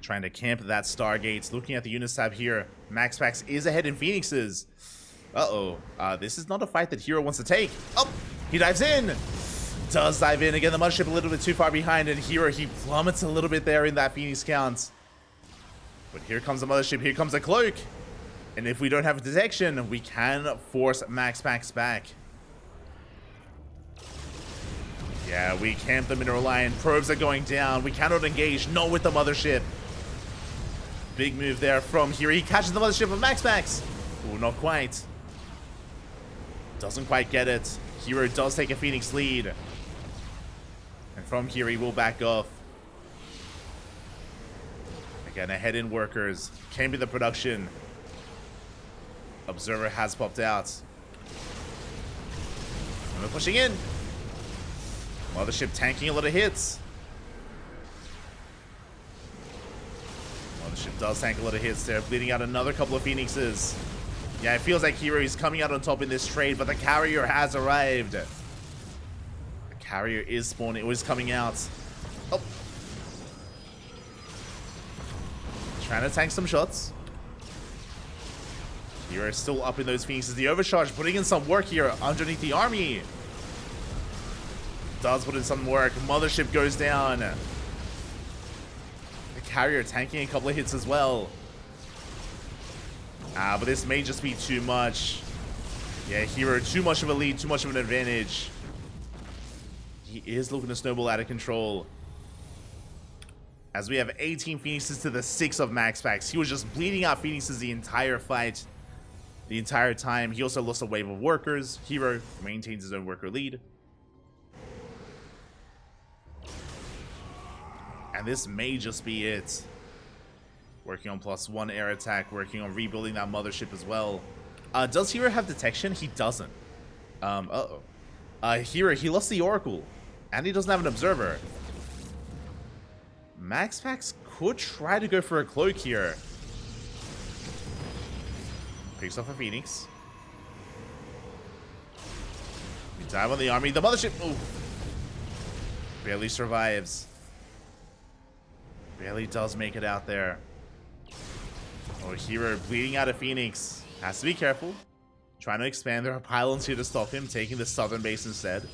A: Trying to camp that Stargates. Looking at the units tab here. MaxPax is ahead in Phoenixes. Uh-oh. This is not a fight that herO wants to take. Oh, he dives in. Does dive in. Again, the mothership a little bit too far behind, and herO, he plummets a little bit there in that Phoenix count. But here comes the mothership. Here comes a cloak. And if we don't have a detection, we can force MaxPax back. Yeah, we camp the mineral line. Probes are going down. We cannot engage. Not with the mothership. Big move there from herO. He catches the mothership of MaxPax. Ooh, not quite. Doesn't quite get it. herO does take a Phoenix lead. And from here, he will back off. Again, ahead in workers. Came to the production. Observer has popped out. And we're pushing in. Mothership tanking a lot of hits. Mothership does tank a lot of hits there, bleeding out another couple of Phoenixes. Yeah, it feels like herO is coming out on top in this trade, but the carrier has arrived. The carrier is spawning. It was coming out. Oh. Trying to tank some shots. herO is still up in those Phoenixes. The overcharge putting in some work here underneath the army. Does put in some work. Mothership goes down. The carrier tanking a couple of hits as well. But this may just be too much. Yeah, herO, too much of a lead, too much of an advantage. He is looking to snowball out of control. As we have 18 Phoenixes to the 6 of MaxPax. He was just bleeding out Phoenixes the entire fight. The entire time. He also lost a wave of workers. herO maintains his own worker lead. And this may just be it. Working on +1 air attack, working on rebuilding that mothership as well. Does herO have detection? He doesn't. Uh-oh. herO, he lost the Oracle. And he doesn't have an observer. MaxPax could try to go for a cloak here. Picks off a Phoenix. We dive on the army. The mothership, ooh, barely survives. Barely does make it out there. Oh, herO bleeding out of Phoenix. Has to be careful. Trying to expand. There are pylons here to stop him, taking the southern base instead.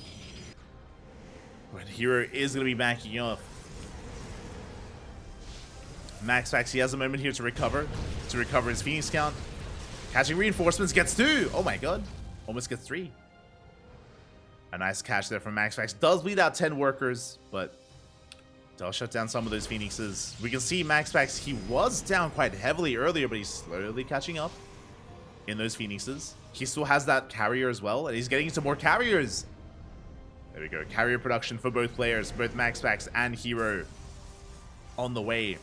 A: But herO is going to be backing off. MaxPax, he has a moment here to recover his Phoenix count. Catching reinforcements, gets 2. Oh my god. Almost gets 3. A nice catch there from MaxPax. Does bleed out 10 workers, but does shut down some of those Phoenixes. We can see MaxPax, he was down quite heavily earlier, but he's slowly catching up in those Phoenixes. He still has that carrier as well, and he's getting into more carriers. There we go. Carrier production for both players, both MaxPax and herO on the way.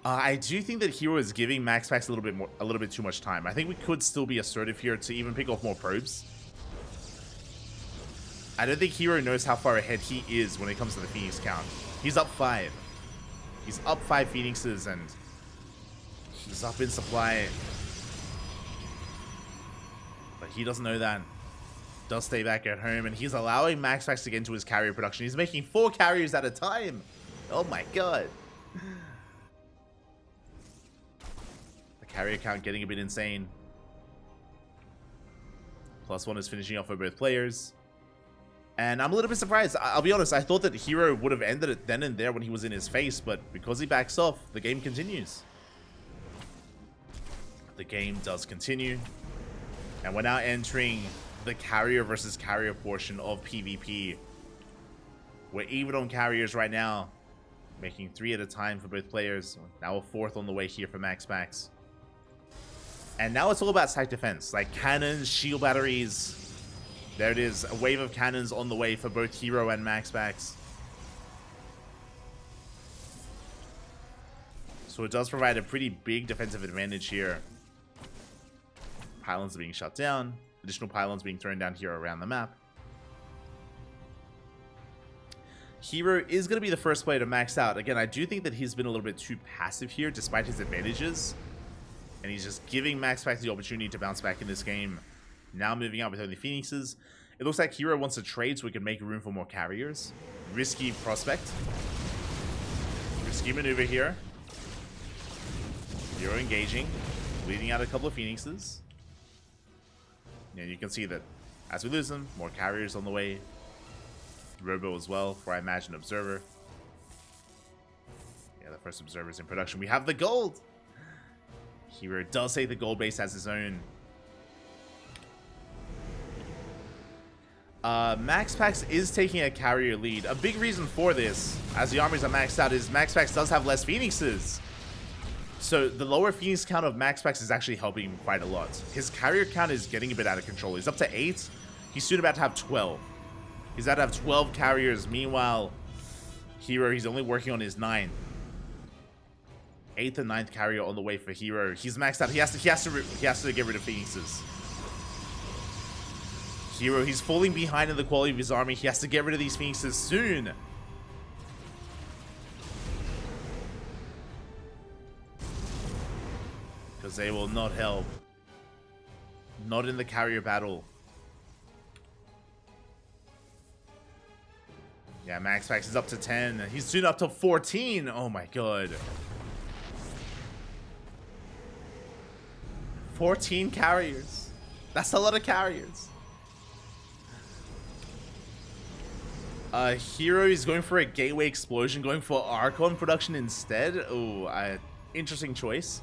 A: I do think that herO is giving MaxPax a little bit too much time. I think we could still be assertive here to even pick off more probes. I don't think herO knows how far ahead he is when it comes to the Phoenix count. He's up 5. He's up 5 Phoenixes, and he's up in supply. But he doesn't know that. Does stay back at home, and he's allowing MaxPax to get into his carrier production. He's making 4 carriers at a time. Oh my god. The carrier count getting a bit insane. +1 is finishing off for both players. And I'm a little bit surprised. I'll be honest, I thought that herO would have ended it then and there when he was in his face, but because he backs off, the game continues. The game does continue. And we're now entering the carrier versus carrier portion of PvP. We're even on carriers right now. Making 3 at a time for both players. Now a 4th on the way here for MaxPax. And now it's all about site defense, like cannons, shield batteries. There it is, a wave of cannons on the way for both herO and MaxPax. So it does provide a pretty big defensive advantage here. Pylons are being shut down. Additional pylons being thrown down here around the map. herO is going to be the first player to max out. Again, I do think that he's been a little bit too passive here despite his advantages. And he's just giving MaxPax the opportunity to bounce back in this game. Now moving out with only Phoenixes. It looks like herO wants to trade so we can make room for more carriers. Risky prospect. Risky maneuver here. herO engaging. Leading out a couple of Phoenixes. And you can see that as we lose them, more carriers on the way. Robo as well, for I imagine Observer. Yeah, the first Observer is in production. We have the gold! herO does take the gold base as his own. MaxPax is taking a carrier lead. A big reason for this, as the armies are maxed out, is MaxPax does have less Phoenixes. So the lower Phoenix count of MaxPax is actually helping him quite a lot. His carrier count is getting a bit out of control. He's up to 8. He's soon about to have 12. He's about to have 12 carriers. Meanwhile, herO, he's only working on his 9. 8th and 9th carrier on the way for herO. He's maxed out. He has to get rid of Phoenixes. herO, he's falling behind in the quality of his army. He has to get rid of these Phoenixes soon. Because they will not help. Not in the carrier battle. Yeah, MaxPax is up to 10. He's soon up to 14. Oh my god. 14 carriers. That's a lot of carriers. herO is going for a gateway explosion, going for Archon production instead. Oh, interesting choice.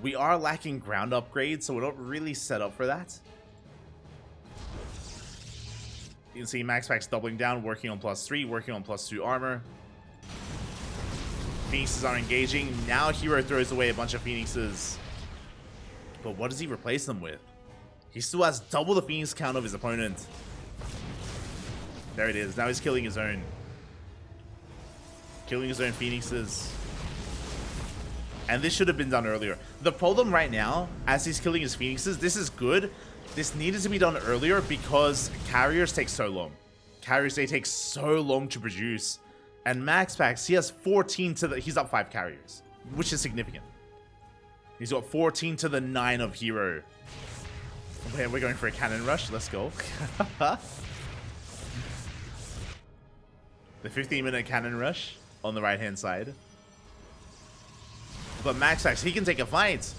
A: We are lacking ground upgrades, so we're not really set up for that. You can see MaxPax doubling down, working on +3, working on +2 armor. Phoenixes are engaging. Now herO throws away a bunch of Phoenixes. But what does he replace them with? He still has double the Phoenix count of his opponent. There it is. Now he's killing his own. Killing his own Phoenixes. And this should have been done earlier. The problem right now, as he's killing his Phoenixes, this is good. This needed to be done earlier because carriers take so long. Carriers, they take so long to produce. And MaxPax, he has 14 to the... He's up 5 carriers, which is significant. He's got 14 to the 9 of herO. We're going for a cannon rush. Let's go. The 15-minute cannon rush on the right-hand side. But MaxPax, he can take a fight.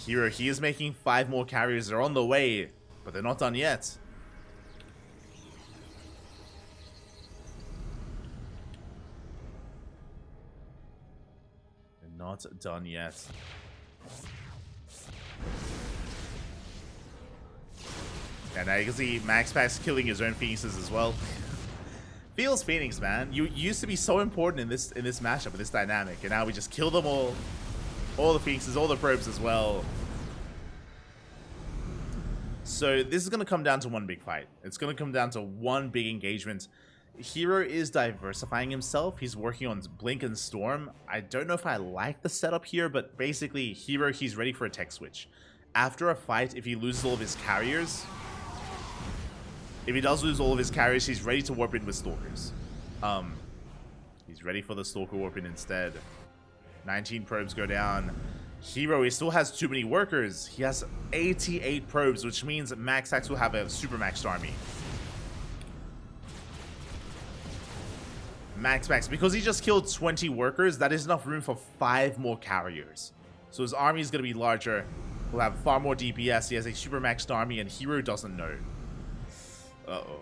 A: herO, he is making 5 more carriers. They're on the way, but they're not done yet. They're not done yet. And now you can see MaxPax killing his own Phoenixes as well. Feels Phoenix, man. You used to be so important in this matchup, in this dynamic, and now we just kill them all. All the Phoenixes, all the probes as well. So this is going to come down to one big fight. It's going to come down to one big engagement. herO is diversifying himself. He's working on Blink and Storm. I don't know if I like the setup here, but basically herO, he's ready for a tech switch. After a fight, if he loses all of his carriers... If he does lose all of his carriers, he's ready to warp in with Stalkers. He's ready for the Stalker warp in instead. 19 probes go down. herO, he still has too many workers. He has 88 probes, which means MaxPax will have a super maxed army. MaxPax, because he just killed 20 workers, that is enough room for 5 more carriers. So his army is going to be larger. He'll have far more DPS. He has a super maxed army, and herO doesn't know. Uh-oh.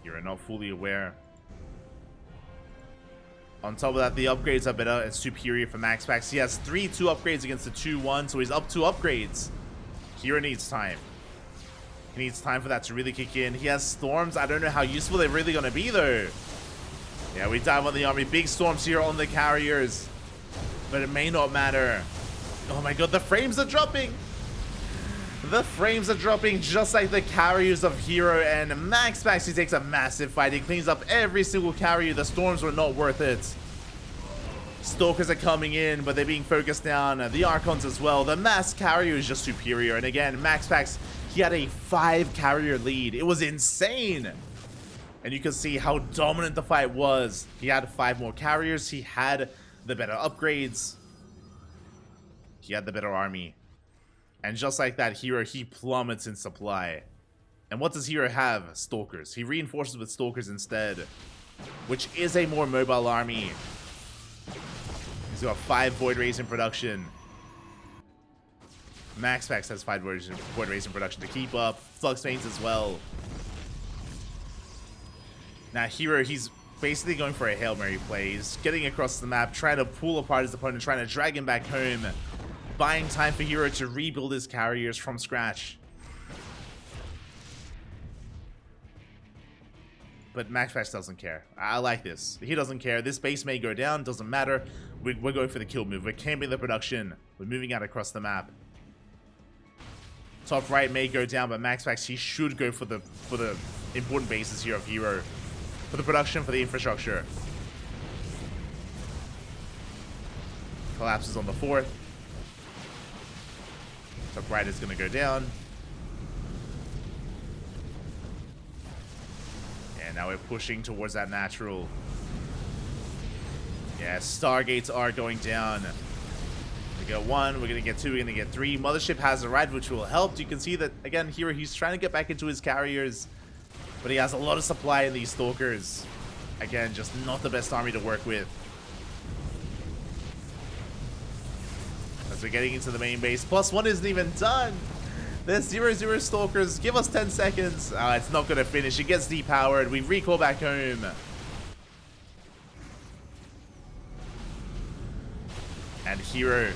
A: You're not fully aware. On top of that, the upgrades are better and superior for MaxPax. He has 3 2 upgrades against the 2-1, so he's up 2 upgrades. herO needs time. He needs time for that to really kick in. He has storms. I don't know how useful they're really going to be, though. Yeah, we dive on the army. Big storms here on the carriers. But it may not matter. Oh my god, the frames are dropping. The frames are dropping just like the carriers of herO, and MaxPax, he takes a massive fight. He cleans up every single carrier. The storms were not worth it. Stalkers are coming in, but they're being focused down. The Archons as well. The mass carrier is just superior. And again, MaxPax, he had a 5 carrier lead. It was insane. And you can see how dominant the fight was. He had 5 more carriers. He had the better upgrades. He had the better army. And just like that, herO, he plummets in supply. And what does herO have? Stalkers. He reinforces with Stalkers instead, which is a more mobile army. He's got 5 Void Rays in production. MaxPax has 5 Void Rays in production to keep up. Flux Veins as well. Now herO, he's basically going for a Hail Mary play. He's getting across the map, trying to pull apart his opponent, trying to drag him back home. Buying time for herO to rebuild his carriers from scratch. But MaxPax doesn't care. I like this. He doesn't care. This base may go down. Doesn't matter. We're going for the kill move. We're camping the production. We're moving out across the map. Top right may go down, but MaxPax, he should go for the important bases here of herO. For the production, for the infrastructure. Collapses on the 4th. Top right is going to go down. And now we're pushing towards that natural. Yeah, Stargates are going down. We got 1, we're going to get 2, we're going to get 3. Mothership has arrived, which will help. You can see that, again, herO, he's trying to get back into his carriers. But he has a lot of supply in these Stalkers. Again, just not the best army to work with. As we're getting into the main base. +1 isn't even done. There's 0-0 Stalkers. Give us 10 seconds. It's not going to finish. It gets depowered. We recall back home. And herO,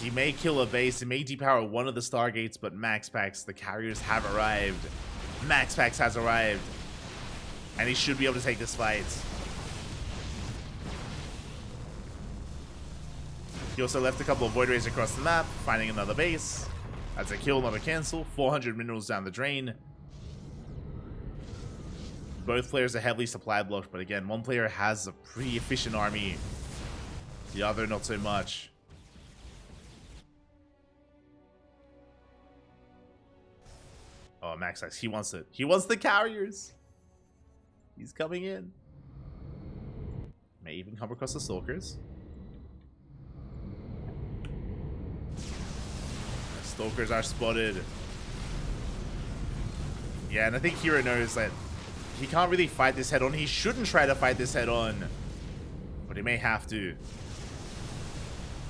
A: he may kill a base. He may depower one of the Stargates, but MaxPax, the carriers have arrived. MaxPax has arrived. And he should be able to take this fight. He also left a couple of Void Rays across the map, finding another base. That's a kill, not a cancel. 400 minerals down the drain. Both players are heavily supply blocked, but again, one player has a pretty efficient army. The other, not so much. Oh, MaxPax, he wants it. He wants the carriers. He's coming in. May even come across the Stalkers. The Stalkers are spotted. Yeah, and I think herO knows that he can't really fight this head on. He shouldn't try to fight this head on, but he may have to.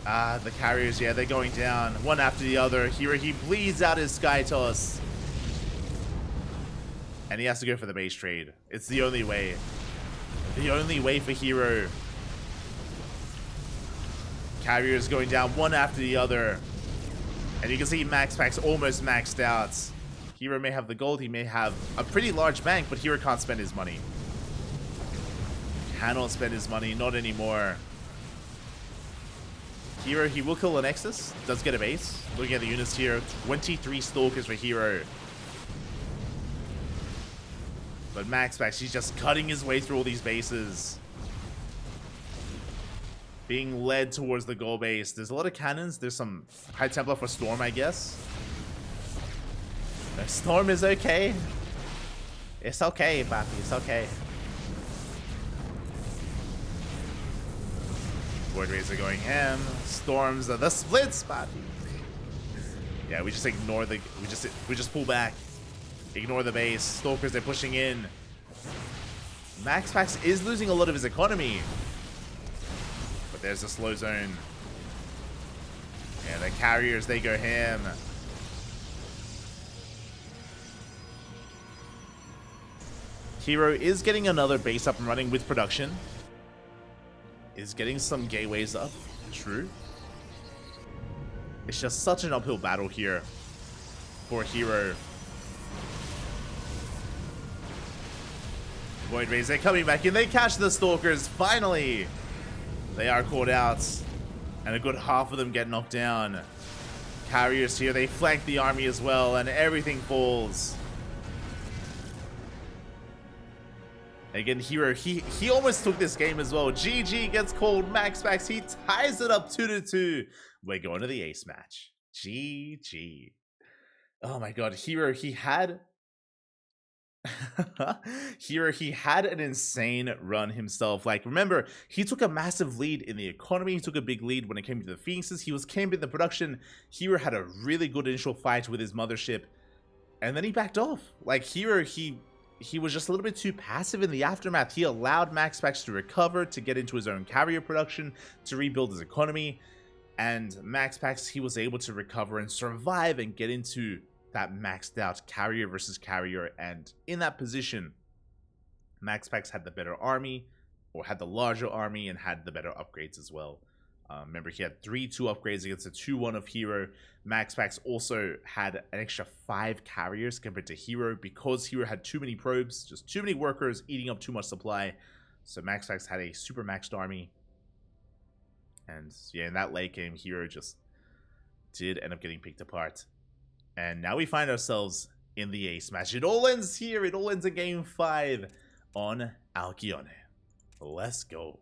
A: The carriers, yeah, they're going down one after the other. herO, he bleeds out his Sky Toss. And he has to go for the base trade. It's the only way. The only way for herO. Carriers going down one after the other. And you can see MaxPax almost maxed out. herO may have the gold. He may have a pretty large bank, but herO can't spend his money. Cannot spend his money. Not anymore. herO, he will kill the Nexus. Does get a base. Looking at the units here. 23 Stalkers for herO. But MaxPax, he's just cutting his way through all these bases. Being led towards the goal base. There's a lot of cannons. There's some High Templar for Storm, I guess. The Storm is okay. It's okay, papi. It's okay. Void Rays are going ham. Storms are the splits, papi. Yeah, we just ignore the... We just pull back. Ignore the base. Stalkers, they're pushing in. MaxPax is losing a lot of his economy. But there's a slow zone. Yeah, the carriers, they go ham. herO is getting another base up and running with production. Is getting some gateways up. True. It's just such an uphill battle here for herO. Void Rays, they're coming back in. They catch the Stalkers. Finally, they are caught out. And a good half of them get knocked down. Carriers here, they flank the army as well, and everything falls. Again, herO, he almost took this game as well. GG gets called. MaxPax, he ties it up 2-2. We're going to the ace match. GG. Oh my god, herO, he had herO, he had an insane run himself. Like, remember, he took a massive lead in the economy. He took a big lead when it came to the Phoenixes. He was camping the production. herO had a really good initial fight with his mothership, and then he backed off. Like, herO, he was just a little bit too passive in the aftermath. He allowed MaxPax to recover, to get into his own carrier production, to rebuild his economy, and MaxPax, he was able to recover and survive and get into that maxed out carrier versus carrier, and in that position, MaxPax had the better army, or had the larger army, and had the better upgrades as well. Remember, he had 3-2 upgrades against the 2-1 of herO. MaxPax also had an extra 5 carriers compared to herO, because herO had too many probes, just too many workers, eating up too much supply. So MaxPax had a super maxed army. And yeah, in that late game, herO just did end up getting picked apart. And now we find ourselves in the ace match. It all ends here. It all ends in game 5 on Alkyone. Let's go.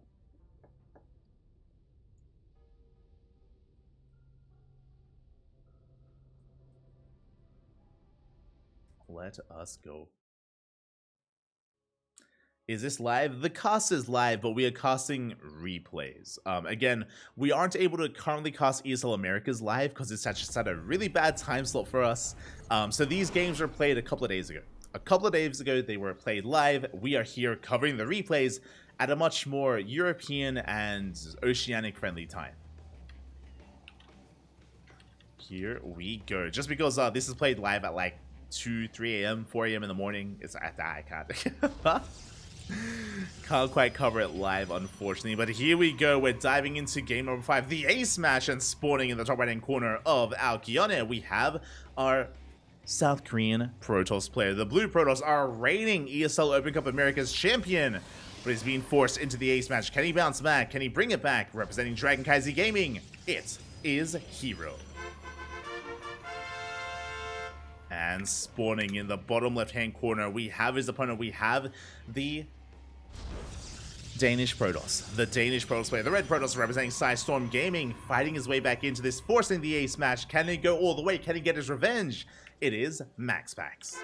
A: Let us go. Is this live? The cast is live, but we are casting replays. Again, we aren't able to currently cast ESL Americas live because it's just at a really bad time slot for us. So these games were played a couple of days ago. A couple of days ago, they were played live. We are here covering the replays at a much more European and oceanic friendly time. Here we go. Just because this is played live at like 2, 3 a.m., 4 a.m. in the morning, it's I can't. Can't quite cover it live, unfortunately, but here we go. We're diving into game number 5, the ace match, and spawning in the top right-hand corner of Alkyone, we have our South Korean Protoss player. The Blue Protoss are reigning ESL Open Cup Americas champion, but he's being forced into the ace match. Can he bounce back? Can he bring it back? Representing CranKy Gaming, it is herO. And spawning in the bottom left-hand corner, we have his opponent. We have the Danish Protoss. The Danish Protoss player. The Red Protoss representing Storm Gaming, fighting his way back into this, forcing the ace match. Can he go all the way? Can he get his revenge? It is MaxPax.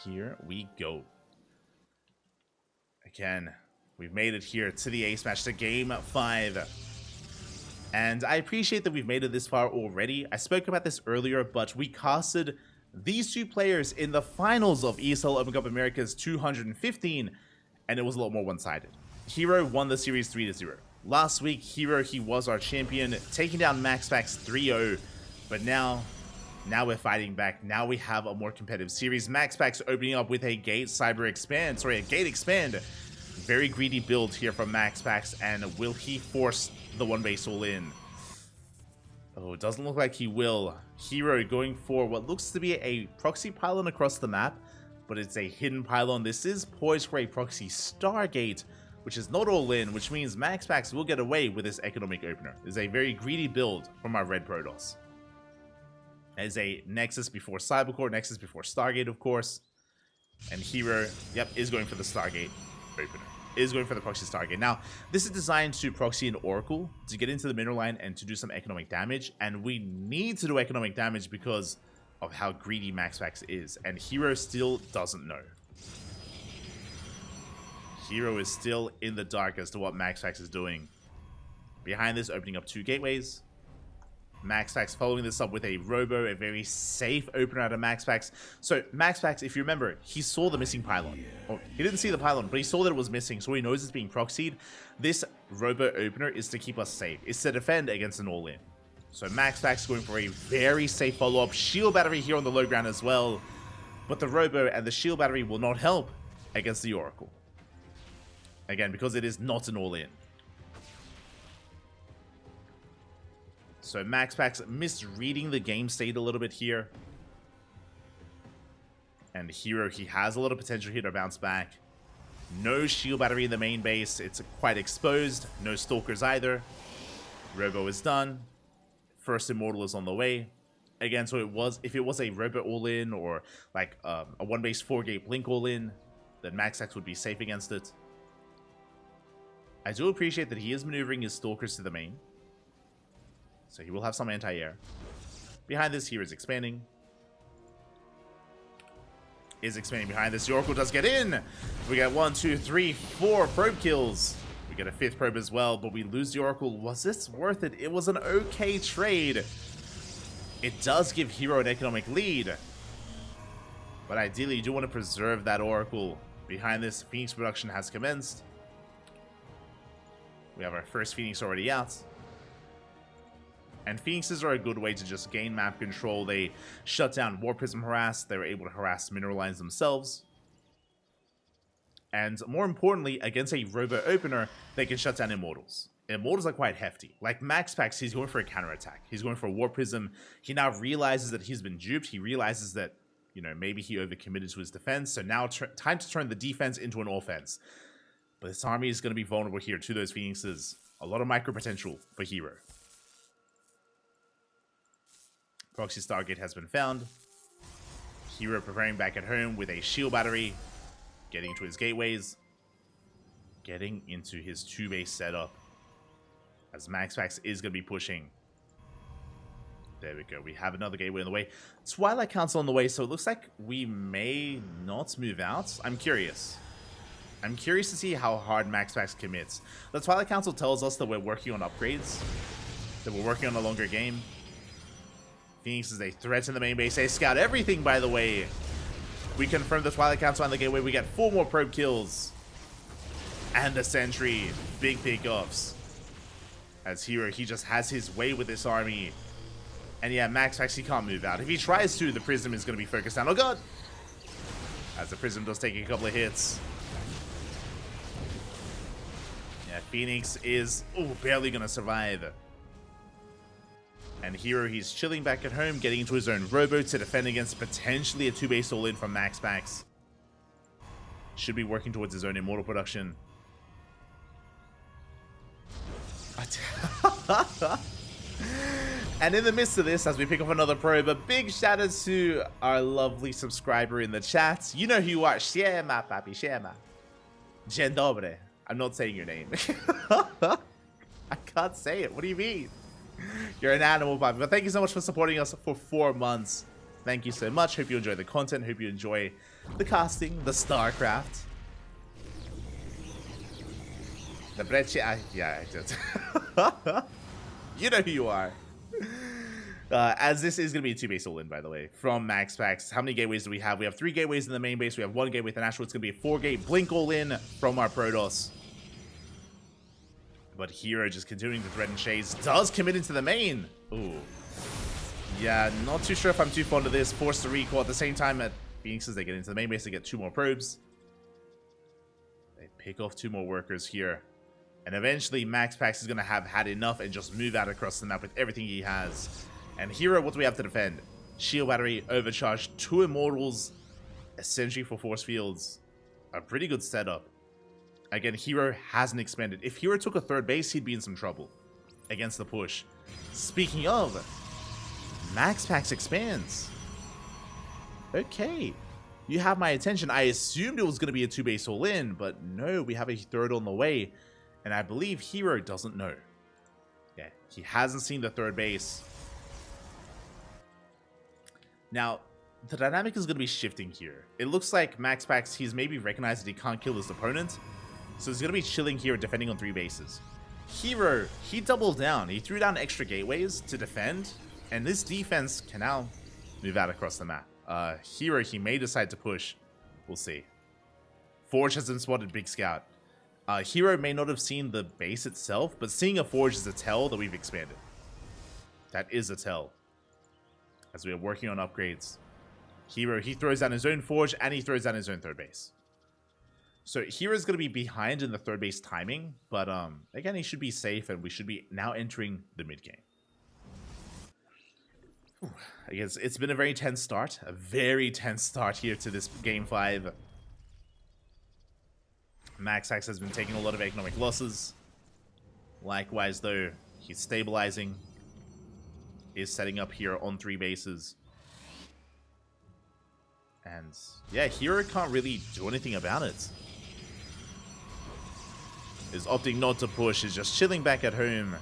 A: Here we go. Again, we've made it here to the ace match, to game 5. And I appreciate that we've made it this far already. I spoke about this earlier, but we casted these two players in the finals of ESL Open Cup Americas 215, and it was a lot more one-sided. herO won the series 3-0. Last week, herO, he was our champion, taking down MaxPax 3-0, but now we're fighting back. Now we have a more competitive series. MaxPax opening up with a gate expand. Very greedy build here from MaxPax, and will he force the one base all in? Oh, it doesn't look like he will. herO going for what looks to be a proxy pylon across the map, but it's a hidden pylon. This is poised for a proxy Stargate, which is not all in, which means MaxPax will get away with this economic opener. It's a very greedy build from our Red Protoss. As a Nexus before Cybercore, Nexus before Stargate, of course. And herO, yep, is going for the Stargate opener. Is going for the proxy Stargate. Now, this is designed to proxy an Oracle to get into the mineral line and to do some economic damage, and we need to do economic damage because of how greedy MaxPax is, and herO still doesn't know. herO is still in the dark as to what MaxPax is doing. Behind this, opening up 2 gateways. MaxPax following this up with a Robo, a very safe opener out of MaxPax. So MaxPax, if you remember, he saw the missing pylon. Or he didn't see the pylon, but he saw that it was missing, so he knows it's being proxied. This Robo opener is to keep us safe. It's to defend against an all-in. So MaxPax going for a very safe follow-up. Shield battery here on the low ground as well. But the Robo and the shield battery will not help against the Oracle. Again, because it is not an all-in. So MaxPax misreading the game state a little bit here. And herO, he has a lot of potential here to bounce back. No shield battery in the main base. It's quite exposed. No stalkers either. Robo is done. First Immortal is on the way. Again, so if it was a Robo all-in or like a 1-base 4-gate Blink all-in, then MaxPax would be safe against it. I do appreciate that he is maneuvering his stalkers to the main. So he will have some anti-air. Behind this, here is expanding. Is expanding behind this. The Oracle does get in. We got 1, 2, 3, 4 probe kills. We get a 5th probe as well, but we lose the Oracle. Was this worth it? It was an okay trade. It does give herO an economic lead. But ideally, you do want to preserve that Oracle. Behind this, Phoenix production has commenced. We have our first Phoenix already out. And Phoenixes are a good way to just gain map control. They shut down War Prism Harass. They were able to harass Mineral Lines themselves. And more importantly, against a Robo Opener, they can shut down Immortals. Immortals are quite hefty. Like MaxPax, he's going for a counterattack. He's going for a War Prism. He now realizes that he's been duped. He realizes that, you know, maybe he overcommitted to his defense. So now time to turn the defense into an offense. But this army is going to be vulnerable here to those Phoenixes. A lot of micro potential for herO. Proxy Stargate has been found. herO preparing back at home with a shield battery. Getting into his gateways. Getting into his 2-base setup. As MaxPax is going to be pushing. There we go. We have another gateway on the way. Twilight Council on the way, so it looks like we may not move out. I'm curious. I'm curious to see how hard MaxPax commits. The Twilight Council tells us that we're working on upgrades. That we're working on a longer game. Phoenix is a threat in the main base. They scout everything, by the way. We confirm the Twilight Council on the gateway. We get 4 more probe kills. And a sentry. Big pickoffs. As herO, he just has his way with this army. And yeah, MaxPax, he can't move out. If he tries to, the Prism is going to be focused down. Oh god! As the Prism does take a couple of hits. Yeah, Phoenix is barely going to survive. And herO, he's chilling back at home, getting into his own Robo to defend against potentially a 2-base all-in from MaxPax. Should be working towards his own Immortal production. And in the midst of this, as we pick up another probe, a big shout out to our lovely subscriber in the chat. You know who you are. Siema, papi, siema. Dzień dobry. I'm not saying your name. I can't say it. What do you mean? You're an animal, Bobby. But thank you so much for supporting us for 4 months. Thank you so much. Hope you enjoy the content. Hope you enjoy the casting, the StarCraft. The Breccia. Yeah, I did. You know who you are. As this is going to be a 2-base all-in, by the way, from MaxPax. How many gateways do we have? We have 3 gateways in the main base. We have 1 gateway with an Astral. It's going to be a 4-gate Blink all-in from our Protoss. But herO just continuing to threaten Shades. Does commit into the main. Ooh. Yeah, not too sure if I'm too fond of this. Forced to recall at the same time at Phoenixes. They get into the main base. They get 2 more probes. They pick off 2 more workers here. And eventually MaxPax is going to have had enough and just move out across the map with everything he has. And herO, what do we have to defend? Shield battery, overcharge, 2 Immortals, a sentry for force fields. A pretty good setup. Again, herO hasn't expanded. If herO took a 3rd base, he'd be in some trouble against the push. Speaking of, MaxPax expands. Okay. You have my attention. I assumed it was going to be a 2-base all-in, but no, we have a 3rd on the way. And I believe herO doesn't know. Yeah, he hasn't seen the 3rd base. Now, the dynamic is going to be shifting here. It looks like MaxPax, he's maybe recognized that he can't kill his opponent. So he's going to be chilling here, defending on 3 bases. herO, he doubled down. He threw down extra gateways to defend. And this defense can now move out across the map. herO, he may decide to push. We'll see. Forge has been spotted, Big Scout. herO may not have seen the base itself, but seeing a Forge is a tell that we've expanded. That is a tell. As we are working on upgrades. herO, he throws down his own Forge, and he throws down his own 3rd base. So hero's going to be behind in the 3rd base timing, but again, he should be safe, and we should be now entering the mid game. I guess it's been a very tense start. A very tense start here to this Game 5. MaxPax has been taking a lot of economic losses. Likewise, though, he's stabilizing. Is setting up here on 3 bases. And yeah, herO can't really do anything about it. Is opting not to push, is just chilling back at home.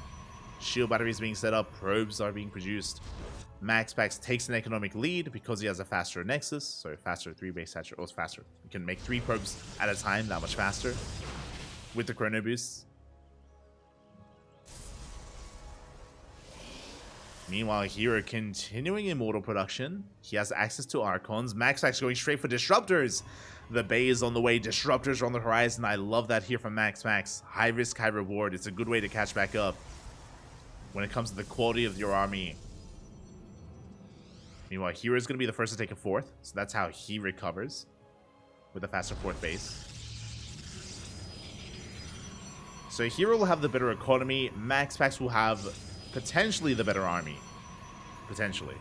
A: Shield batteries being set up, probes are being produced. MaxPax takes an economic lead because he has a faster Nexus, so faster 3-base saturator, or faster. You can make 3 probes at a time, that much faster with the chrono boosts. Meanwhile, herO continuing Immortal production. He has access to Archons. MaxPax going straight for Disruptors. The Bay is on the way. Disruptors are on the horizon. I love that here from MaxPax. High risk, high reward. It's a good way to catch back up when it comes to the quality of your army. Meanwhile, herO is going to be the first to take a 4th. So that's how he recovers with a faster 4th base. So herO will have the better economy. MaxPax will have potentially the better army. Potentially.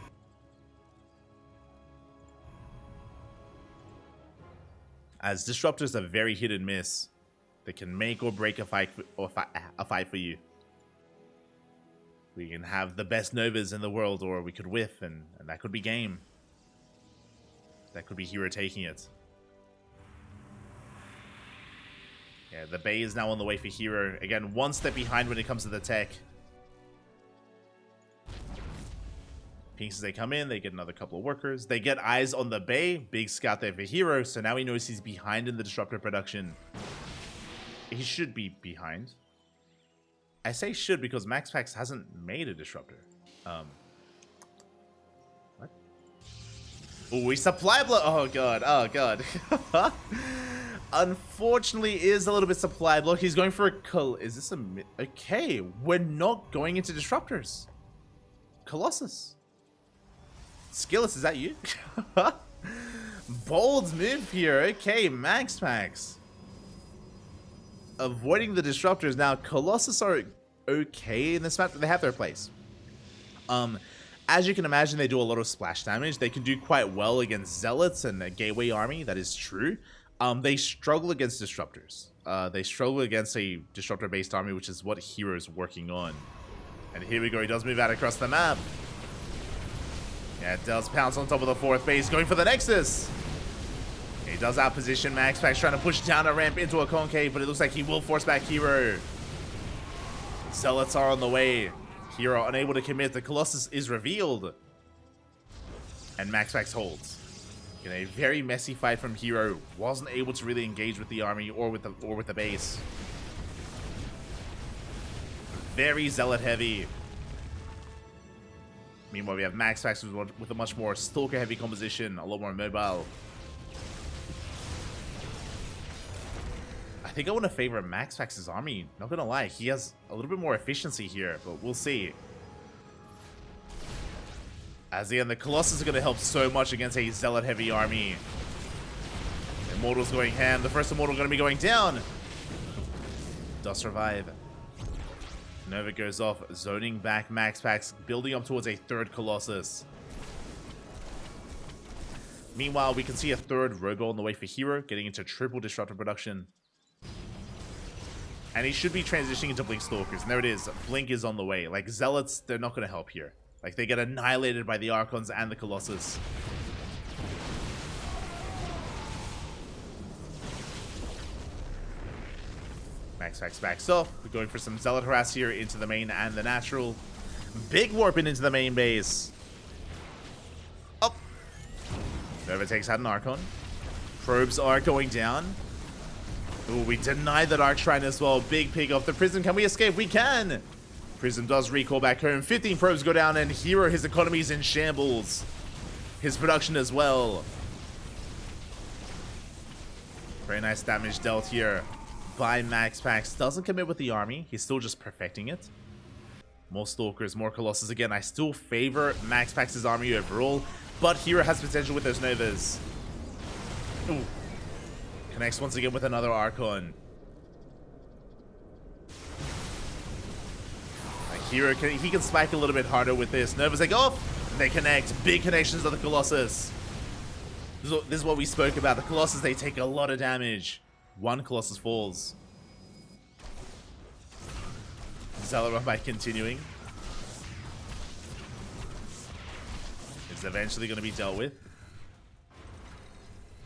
A: As Disruptors are very hit and miss. They can make or break a fight for you. We can have the best Novas in the world, or we could whiff, and that could be game. That could be herO taking it. Yeah, the Bay is now on the way for herO. Again, 1 step behind when it comes to the tech. Pinks as they come in, they get another couple of workers. They get eyes on the Bay. Big scout there for herO, so now he knows he's behind in the Disruptor production. He should be behind. I say should because MaxPax hasn't made a Disruptor. What? Oh, we supply block. Oh, God. Oh, God. Unfortunately, is a little bit supply block. He's going for a... Is this a... Okay, we're not going into Disruptors. Colossus. Skillus, is that you? Bold move here. Okay, MaxPax. Avoiding the Disruptors. Now, Colossus are okay in this match. They have their place. As you can imagine, they do a lot of splash damage. They can do quite well against Zealots and a Gateway army. That is true. They struggle against Disruptors. They struggle against a Disruptor-based army, which is what herO is working on. And here we go. He does move out across the map. Yeah, it does pounce on top of the 4th base, going for the Nexus. He does outposition MaxPax, trying to push down a ramp into a concave, but it looks like he will force back herO. Zealots are on the way. herO unable to commit. The Colossus is revealed. And MaxPax holds. In a very messy fight from herO. Wasn't able to really engage with the army or with the base. Very Zealot heavy. Meanwhile, we have MaxPax with a much more Stalker heavy composition, a lot more mobile. I think I want to favor MaxPax's army. Not gonna lie, he has a little bit more efficiency here, but we'll see. As again, the Colossus are going to help so much against a Zealot heavy army. Immortal's going ham. The first Immortal going to be going down. Does survive. Nova goes off, zoning back MaxPax, building up towards a 3rd Colossus. Meanwhile, we can see a 3rd Robo on the way for herO, getting into triple Disruptor production. And he should be transitioning into Blink Stalkers. And there it is. Blink is on the way. Like, Zealots, they're not going to help here. Like, they get annihilated by the Archons and the Colossus. MaxPax backs off. We're going for some Zealot harass here into the main and the natural. Big warping into the main base. Oh. Nova takes out an Archon. Probes are going down. Ooh, we deny that Arc Shrine as well. Big pick off the Prism. Can we escape? We can. Prism does recall back home. 15 probes go down, and herO, his economy is in shambles. His production as well. Very nice damage dealt here by MaxPax. Doesn't commit with the army. He's still just perfecting it. More Stalkers, more Colossus. Again, I still favor MaxPax's army overall, but herO has potential with those Novas. Ooh. Connects once again with another Archon. herO, he can spike a little bit harder with this. Nova's like, oh, They connect. Big connections of the Colossus. This is what we spoke about. The Colossus, they take a lot of damage. One Colossus falls. Zealot by continuing is eventually going to be dealt with.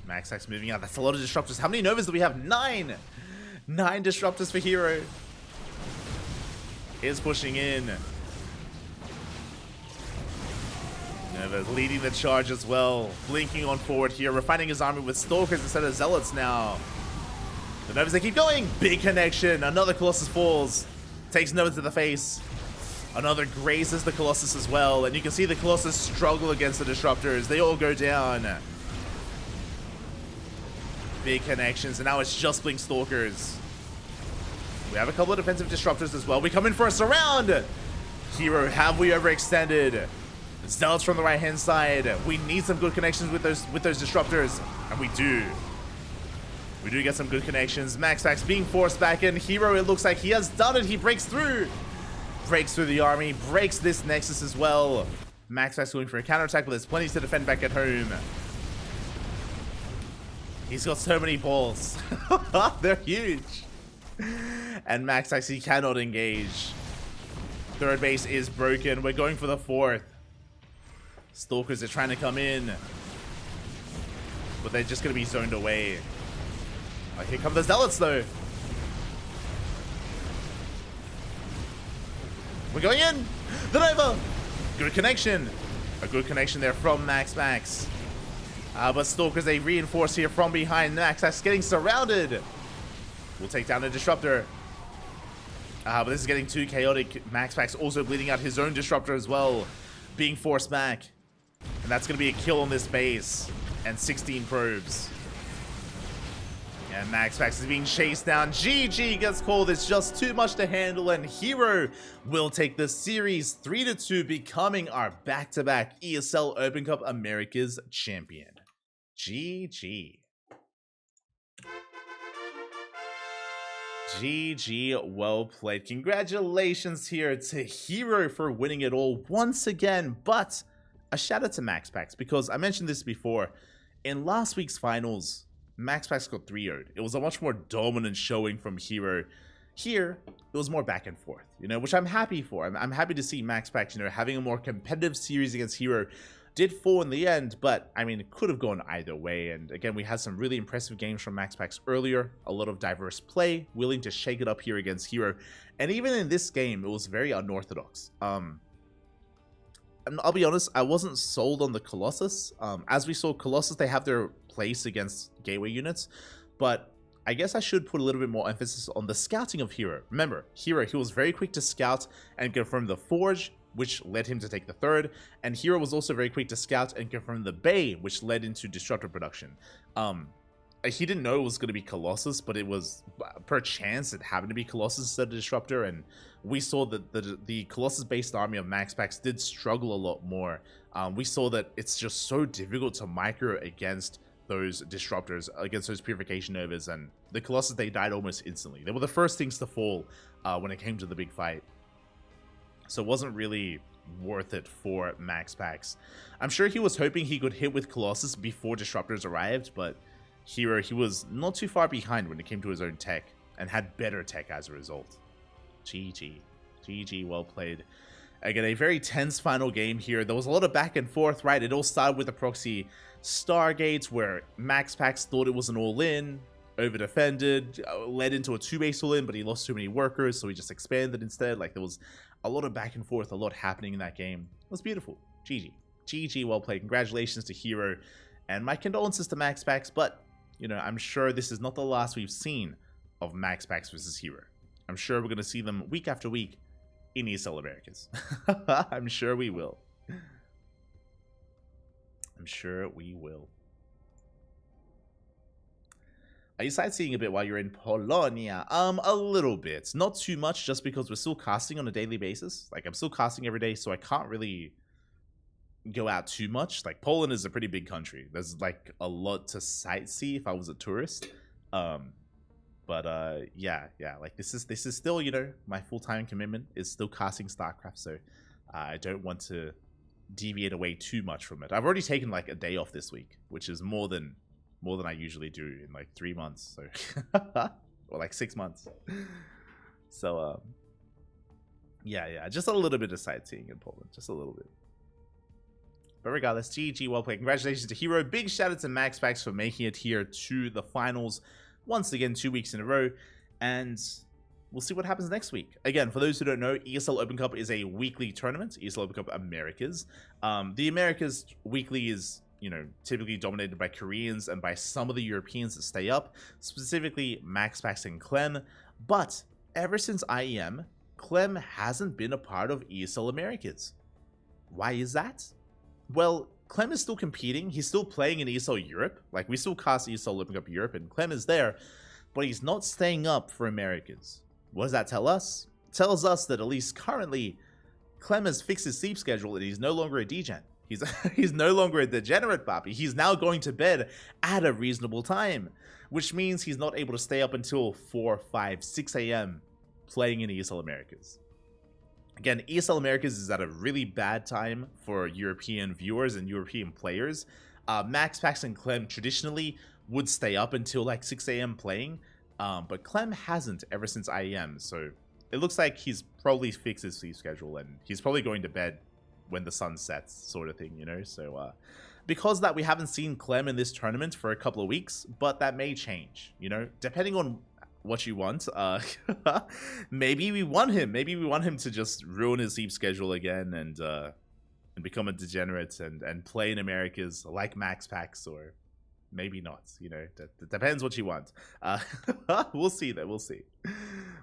A: MaxPax moving out. That's a lot of disruptors. How many Novas do we have? 9! 9 disruptors for herO. Is pushing in. Nova leading the charge as well. Blinking on forward here. Refining his army with Stalkers instead of Zealots now. The Novas, they keep going. Big connection. Another Colossus falls. Takes Nova to the face. Another grazes the Colossus as well. And you can see the Colossus struggle against the disruptors. They all go down. Big connections. And now it's just Blink Stalkers. We have a couple of defensive disruptors as well. We come in for a surround. herO, have we overextended? Zealots from the right hand side. We need some good connections with those disruptors. And we do. We do get some good connections. MaxPax being forced back in. herO, it looks like he has done it. He breaks through. Breaks through the army. Breaks this Nexus as well. MaxPax going for a counterattack, but there's plenty to defend back at home. He's got so many balls. They're huge. And MaxPax, he cannot engage. Third base is broken. We're going for the fourth. Stalkers are trying to come in. But they're just going to be zoned away. Oh, here come the Zealots, though. We're going in. The Nova. Good connection. A good connection there from MaxPax. But Stalkers, they reinforce here from behind. MaxPax getting surrounded. We'll take down the Disruptor. But this is getting too chaotic. MaxPax also bleeding out his own Disruptor as well. Being forced back. And that's going to be a kill on this base. And 16 probes. And MaxPax is being chased down. GG gets called. It's just too much to handle. And herO will take the series 3-2, becoming our back-to-back ESL Open Cup Americas champion. GG. GG, well played. Congratulations here to herO for winning it all once again. But a shout out to MaxPax, because I mentioned this before. In last week's finals, MaxPax got 3-0'd. It was a much more dominant showing from herO. Here, it was more back and forth, which I'm happy for. I'm happy to see MaxPax, having a more competitive series against herO. Did fall in the end, but I mean, it could have gone either way. And again, we had some really impressive games from MaxPax earlier. A lot of diverse play, willing to shake it up here against herO. And even in this game, it was very unorthodox. I'll be honest, I wasn't sold on the Colossus. As we saw, Colossus, they have their place against gateway units, but I guess I should put a little bit more emphasis on the scouting of herO. Remember, herO, he was very quick to scout and confirm the Forge, which led him to take the third, and herO was also very quick to scout and confirm the Bay, which led into Disruptor production. He didn't know it was going to be Colossus, but it was, per chance, it happened to be Colossus instead of Disruptor, and we saw that the Colossus-based army of MaxPax did struggle a lot more. We saw that it's just so difficult to micro against those Disruptors, against those Purification Novas, and the Colossus, they died almost instantly. They were the first things to fall when it came to the big fight. So it wasn't really worth it for MaxPax. I'm sure he was hoping he could hit with Colossus before Disruptors arrived, but herO, he was not too far behind when it came to his own tech, and had better tech as a result. GG. GG, well played. Again, a very tense final game here. There was a lot of back and forth, right? It all started with the proxy Stargates, where MaxPax thought it was an all-in, over-defended, led into a 2-base all-in, but he lost too many workers, so he just expanded instead. Like, there was a lot of back and forth, a lot happening in that game. It was beautiful. GG. GG, well played. Congratulations to herO, and my condolences to MaxPax, but, I'm sure this is not the last we've seen of MaxPax versus herO. I'm sure we're going to see them week after week in ESL Americas. I'm sure we will. I'm sure we will. Are you sightseeing a bit while you're in Polonia? A little bit. Not too much, just because we're still casting on a daily basis. Like, I'm still casting every day, so I can't really go out too much. Like, Poland is a pretty big country. There's, like, a lot to sightsee if I was a tourist. Yeah, like, this is still, my full-time commitment is still casting StarCraft, so I don't want to deviate away too much from it. I've already taken like a day off this week, which is more than I usually do in like 3 months, so or like 6 months. So yeah, just a little bit of sightseeing in Poland, just a little bit. But regardless, GG, well played. Congratulations to herO. Big shout out to MaxPax for making it here to the finals once again 2 weeks in a row, and we'll see what happens next week. Again, for those who don't know, ESL Open Cup is a weekly tournament, ESL Open Cup Americas. The Americas weekly is, you know, typically dominated by Koreans and by some of the Europeans that stay up, specifically MaxPax and Clem. But ever since IEM, Clem hasn't been a part of ESL Americas. Why is that? Well, Clem is still competing. He's still playing in ESL Europe. Like, we still cast ESL Open Cup Europe, and Clem is there, but he's not staying up for Americas. What does that tell us? It tells us that at least currently, Clem has fixed his sleep schedule and he's no longer a degen. He's no longer a degenerate papi. He's now going to bed at a reasonable time, which means he's not able to stay up until 4, 5, 6 a.m. playing in ESL Americas. Again, ESL Americas is at a really bad time for European viewers and European players. MaxPax and Clem traditionally would stay up until like 6 a.m. playing, but Clem hasn't ever since IEM, so it looks like he's probably fixed his sleep schedule and he's probably going to bed when the sun sets, sort of thing, you know? So, because of that, we haven't seen Clem in this tournament for a couple of weeks, but that may change, you know? Depending on what you want, maybe we want him. Maybe we want him to just ruin his sleep schedule again and become a degenerate and play in Americas like MaxPax, or maybe not, you know? That depends what you want. We'll see, though. We'll see.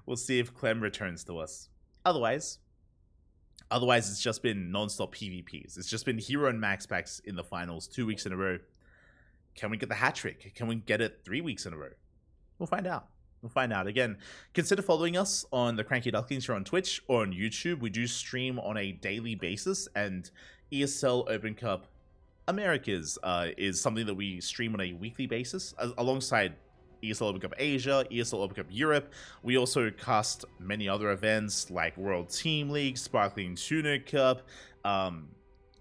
A: We'll see if Clem returns to us. Otherwise, it's just been non-stop PvPs. It's just been herO and MaxPax in the finals 2 weeks in a row. Can we get the hat trick? Can we get it 3 weeks in a row? We'll find out. We'll find out. Again, consider following us on the CranKy Ducklings here on Twitch or on YouTube. We do stream on a daily basis, and ESL Open Cup Americas is something that we stream on a weekly basis alongside ESL Open Cup Asia, ESL Open Cup Europe. We also cast many other events like World Team League, Sparkling Tuna Cup, and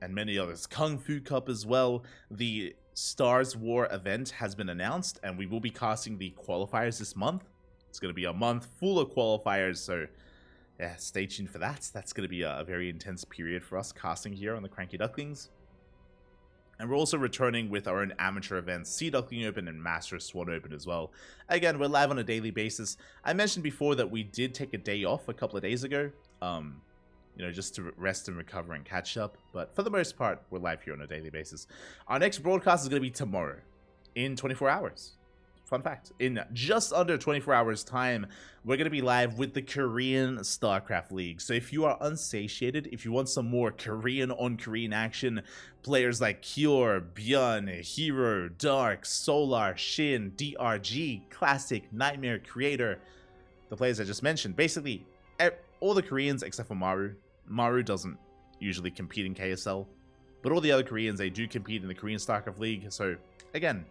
A: many others. Kung Fu Cup as well. The Stars War event has been announced, and we will be casting the qualifiers this month. It's going to be a month full of qualifiers, so yeah, stay tuned for that. That's going to be a very intense period for us casting here on the CranKy Ducklings. And we're also returning with our own amateur events, Sea Duckling Open and Master Swan Open as well. Again, we're live on a daily basis. I mentioned before that we did take a day off a couple of days ago, you know, just to rest and recover and catch up. But for the most part, we're live here on a daily basis. Our next broadcast is going to be tomorrow in 24 hours. Fun fact, in just under 24 hours time, we're going to be live with the Korean StarCraft League. So if you are unsatiated, if you want some more Korean on Korean action, players like Kyor, Byun, herO, Dark, Solar, Shin, DRG, Classic, Nightmare, Creator, the players I just mentioned, basically all the Koreans except for Maru. Maru doesn't usually compete in KSL, but all the other Koreans, they do compete in the Korean StarCraft League. So again,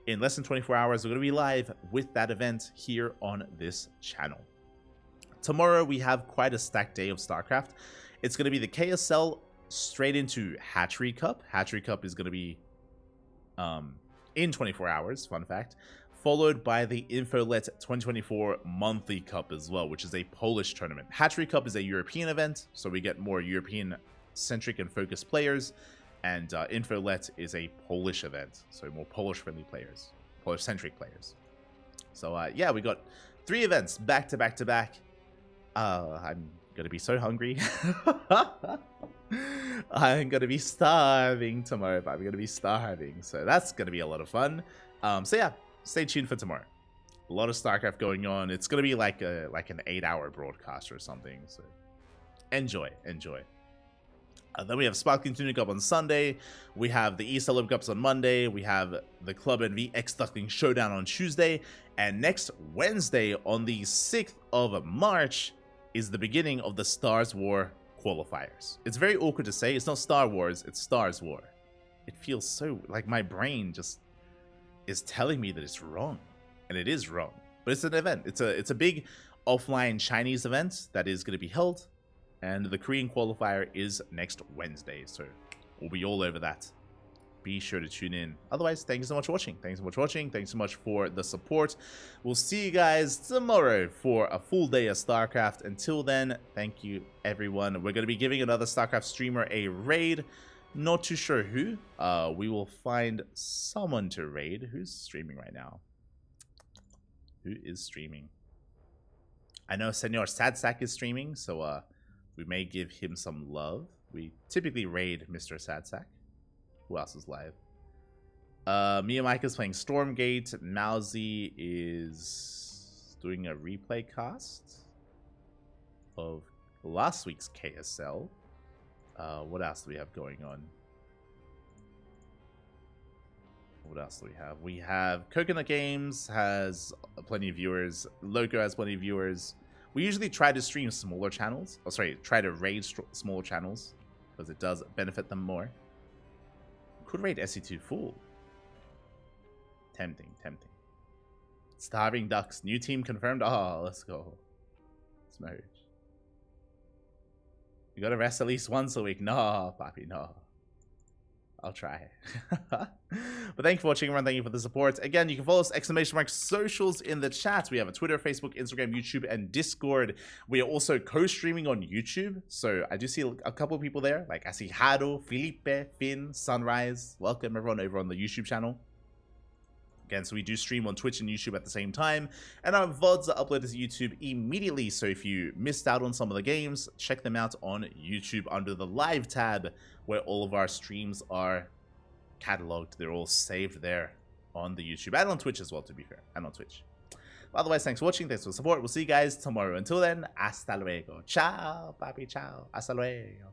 A: in less than 24 hours, we're going to be live with that event here on this channel. Tomorrow, we have quite a stacked day of StarCraft. It's going to be the KSL straight into Hatchery Cup. Hatchery Cup is going to be in 24 hours, fun fact, followed by the Infolet 2024 Monthly Cup as well, which is a Polish tournament. Hatchery Cup is a European event, so we get more European-centric and focused players. And Infolet is a Polish event, so more Polish-friendly players, Polish-centric players. So yeah, we got 3 events back to back to back. I'm gonna be so hungry. I'm gonna be starving tomorrow. I'm gonna be starving, so that's gonna be a lot of fun. So yeah, stay tuned for tomorrow. A lot of StarCraft going on. It's gonna be like an 8-hour broadcast or something. So enjoy. Then we have Sparkling Tuna Cup on Sunday. We have the ESL Open Cups on Monday. We have the Club NV X Duckling Showdown on Tuesday. And next Wednesday, on the 6th of March, is the beginning of the Stars War qualifiers. It's very awkward to say. It's not Star Wars, it's Stars War. It feels so like my brain just is telling me that it's wrong. And it is wrong. But it's an event. It's a big offline Chinese event that is going to be held. And the Korean qualifier is next Wednesday, so We'll be all over that. Be sure to tune in. Otherwise, thank you so much for watching. Thanks so much for watching. Thanks so much for the support. We'll see you guys tomorrow for a full day of StarCraft. Until then, thank you, everyone. We're going to be giving another StarCraft streamer a raid. Not too sure who. We will find someone to raid. Who's streaming right now? Who is streaming? I know Senor Sadsack is streaming, so we may give him some love. We typically raid Mr. Sadsack. Who else is live? Me and Mike is playing Stormgate. Mousy is doing a replay cast of last week's KSL. What else do we have going on? What else do we have? We have Coconut Games has plenty of viewers. Loco has plenty of viewers. We usually try to stream smaller channels. Oh, sorry, try to raid smaller channels because it does benefit them more. Could raid SC2 full. Tempting, tempting. Starving Ducks. New team confirmed. Oh, let's go. Smooch. You gotta rest at least once a week. No, papi, no. I'll try. But thank you for watching, everyone. Thank you for the support. Again, you can follow us ! Socials in the chat. We have a Twitter, Facebook, Instagram, YouTube, and Discord. We are also co-streaming on YouTube. So I do see a couple of people there. Like I see herO, Felipe, Finn, Sunrise. Welcome everyone over on the YouTube channel. Again, so we do stream on Twitch and YouTube at the same time. And our VODs are uploaded to YouTube immediately. So if you missed out on some of the games, check them out on YouTube under the live tab where all of our streams are cataloged. They're all saved there on the YouTube and on Twitch as well, to be fair. And on Twitch. But otherwise, thanks for watching. Thanks for the support. We'll see you guys tomorrow. Until then, hasta luego. Ciao, papi, ciao. Hasta luego.